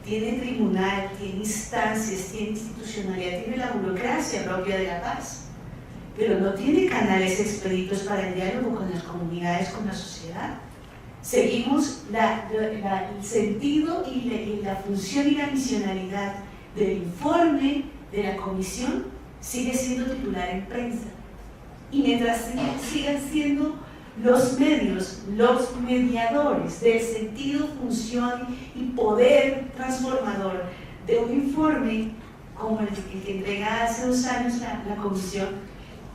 Tiene tribunal, tiene instancias, tiene institucionalidad, tiene la burocracia propia de la paz, pero no tiene canales expeditos para el diálogo con las comunidades, con la sociedad. Seguimos el sentido y la función y la misionalidad del informe de la comisión sigue siendo titular en prensa. Y mientras sigan siendo los medios, los mediadores del sentido, función y poder transformador de un informe como el que entrega hace 2 años la comisión,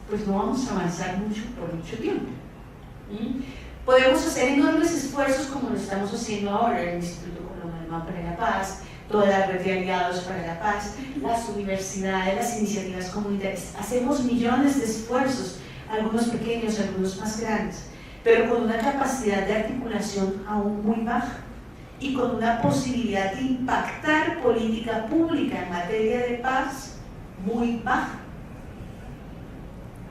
pues no vamos a avanzar mucho por mucho tiempo. Podemos hacer enormes esfuerzos como lo estamos haciendo ahora, el Instituto Colombiano para la Paz, toda la red de aliados para la paz, las universidades, las iniciativas comunitarias. Hacemos millones de esfuerzos, algunos pequeños, algunos más grandes, pero con una capacidad de articulación aún muy baja y con una posibilidad de impactar política pública en materia de paz muy baja.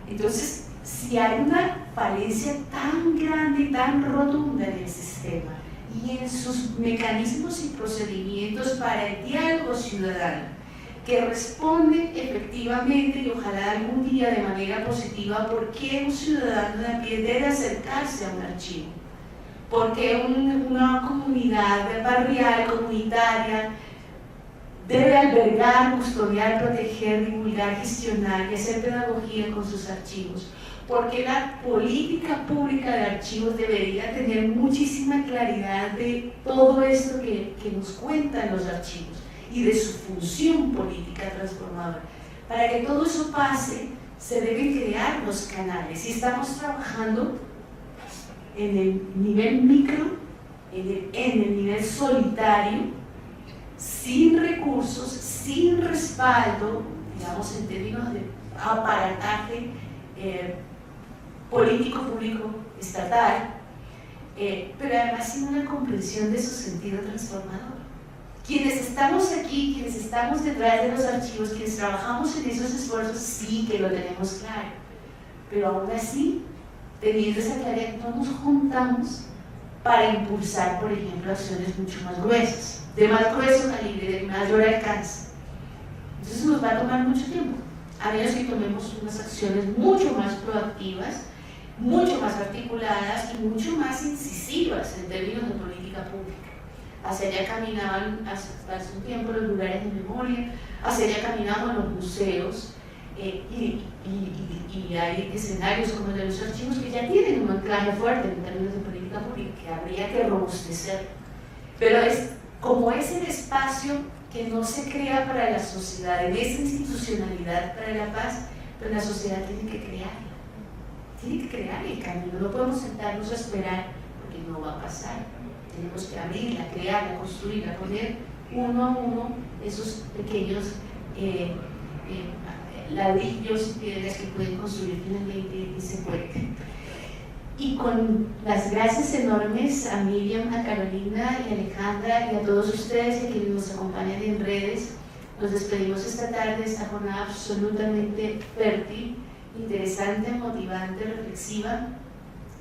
Entonces, si hay una falencia tan grande y tan rotunda en el sistema y en sus mecanismos y procedimientos para el diálogo ciudadano, que responde efectivamente y ojalá algún día de manera positiva por qué un ciudadano de a pie debe acercarse a un archivo, por qué una comunidad barrial, comunitaria, debe albergar, custodiar, proteger, divulgar, gestionar y hacer pedagogía con sus archivos, porque la política pública de archivos debería tener muchísima claridad de todo esto que nos cuentan los archivos y de su función política transformadora. Para que todo eso pase, se deben crear los canales y estamos trabajando en el nivel micro, en el nivel solitario, sin recursos, sin respaldo, digamos en términos de aparataje político, público, estatal, pero además sin una comprensión de su sentido transformador. Quienes estamos aquí, quienes estamos detrás de los archivos, quienes trabajamos en esos esfuerzos, sí que lo tenemos claro, pero aún así, teniendo esa claridad, no nos juntamos para impulsar, por ejemplo, acciones mucho más gruesas, de más grueso calibre, de mayor alcance. Entonces nos va a tomar mucho tiempo, a menos que tomemos unas acciones mucho más proactivas, mucho más articuladas y mucho más incisivas en términos de política pública. Hacia allá caminaban hasta hace un tiempo los lugares de memoria, hacia allá caminamos los museos, y hay escenarios como el de los archivos que ya tienen un anclaje fuerte en términos de política pública que habría que robustecer. Pero como es el espacio que no se crea para la sociedad, en esa institucionalidad para la paz, pues la sociedad tiene que crearla. tiene que crear el camino, no podemos sentarnos a esperar porque no va a pasar. Tenemos que abrirla, crearla, construirla, poner uno a uno esos pequeños ladrillos y piedras que pueden construir finalmente ese puente. Y con las gracias enormes a Miriam, a Carolina y a Alejandra y a todos ustedes y a quienes nos acompañan en redes, nos despedimos esta tarde, esta jornada absolutamente fértil, interesante, motivante, reflexiva.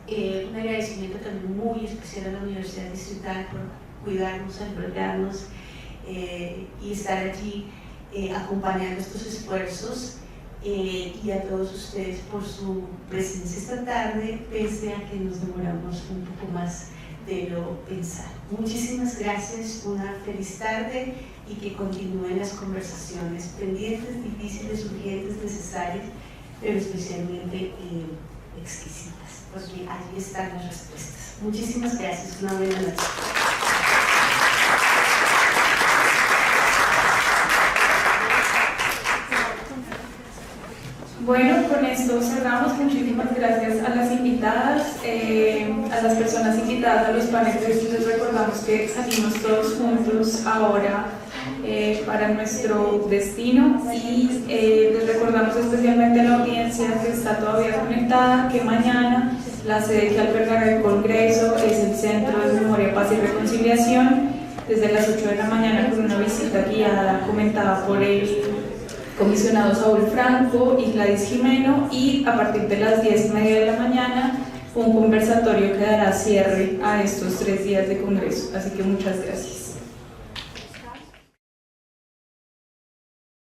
Un agradecimiento también muy especial a la Universidad Distrital por cuidarnos, albergarnos y estar allí acompañando estos esfuerzos, y a todos ustedes por su presencia esta tarde, pese a que nos demoramos un poco más de lo pensado. Muchísimas gracias, una feliz tarde y que continúen las conversaciones pendientes, difíciles, urgentes, necesarias, pero especialmente exquisitas, porque allí están las respuestas. Muchísimas gracias, una buena noche. Bueno, con esto cerramos. Muchísimas gracias a las invitadas, a las personas invitadas a los paneles. Les recordamos que salimos todos juntos ahora para nuestro destino y les recordamos especialmente a la audiencia que está todavía conectada que mañana la sede que albergará el Congreso es el Centro de Memoria, Paz y Reconciliación desde las 8 de la mañana con una visita guiada comentada por el comisionado Saúl Franco y Gladys Jimeno, y a partir de las 10:30 de la mañana un conversatorio que dará cierre a estos 3 días de congreso. Así que muchas gracias.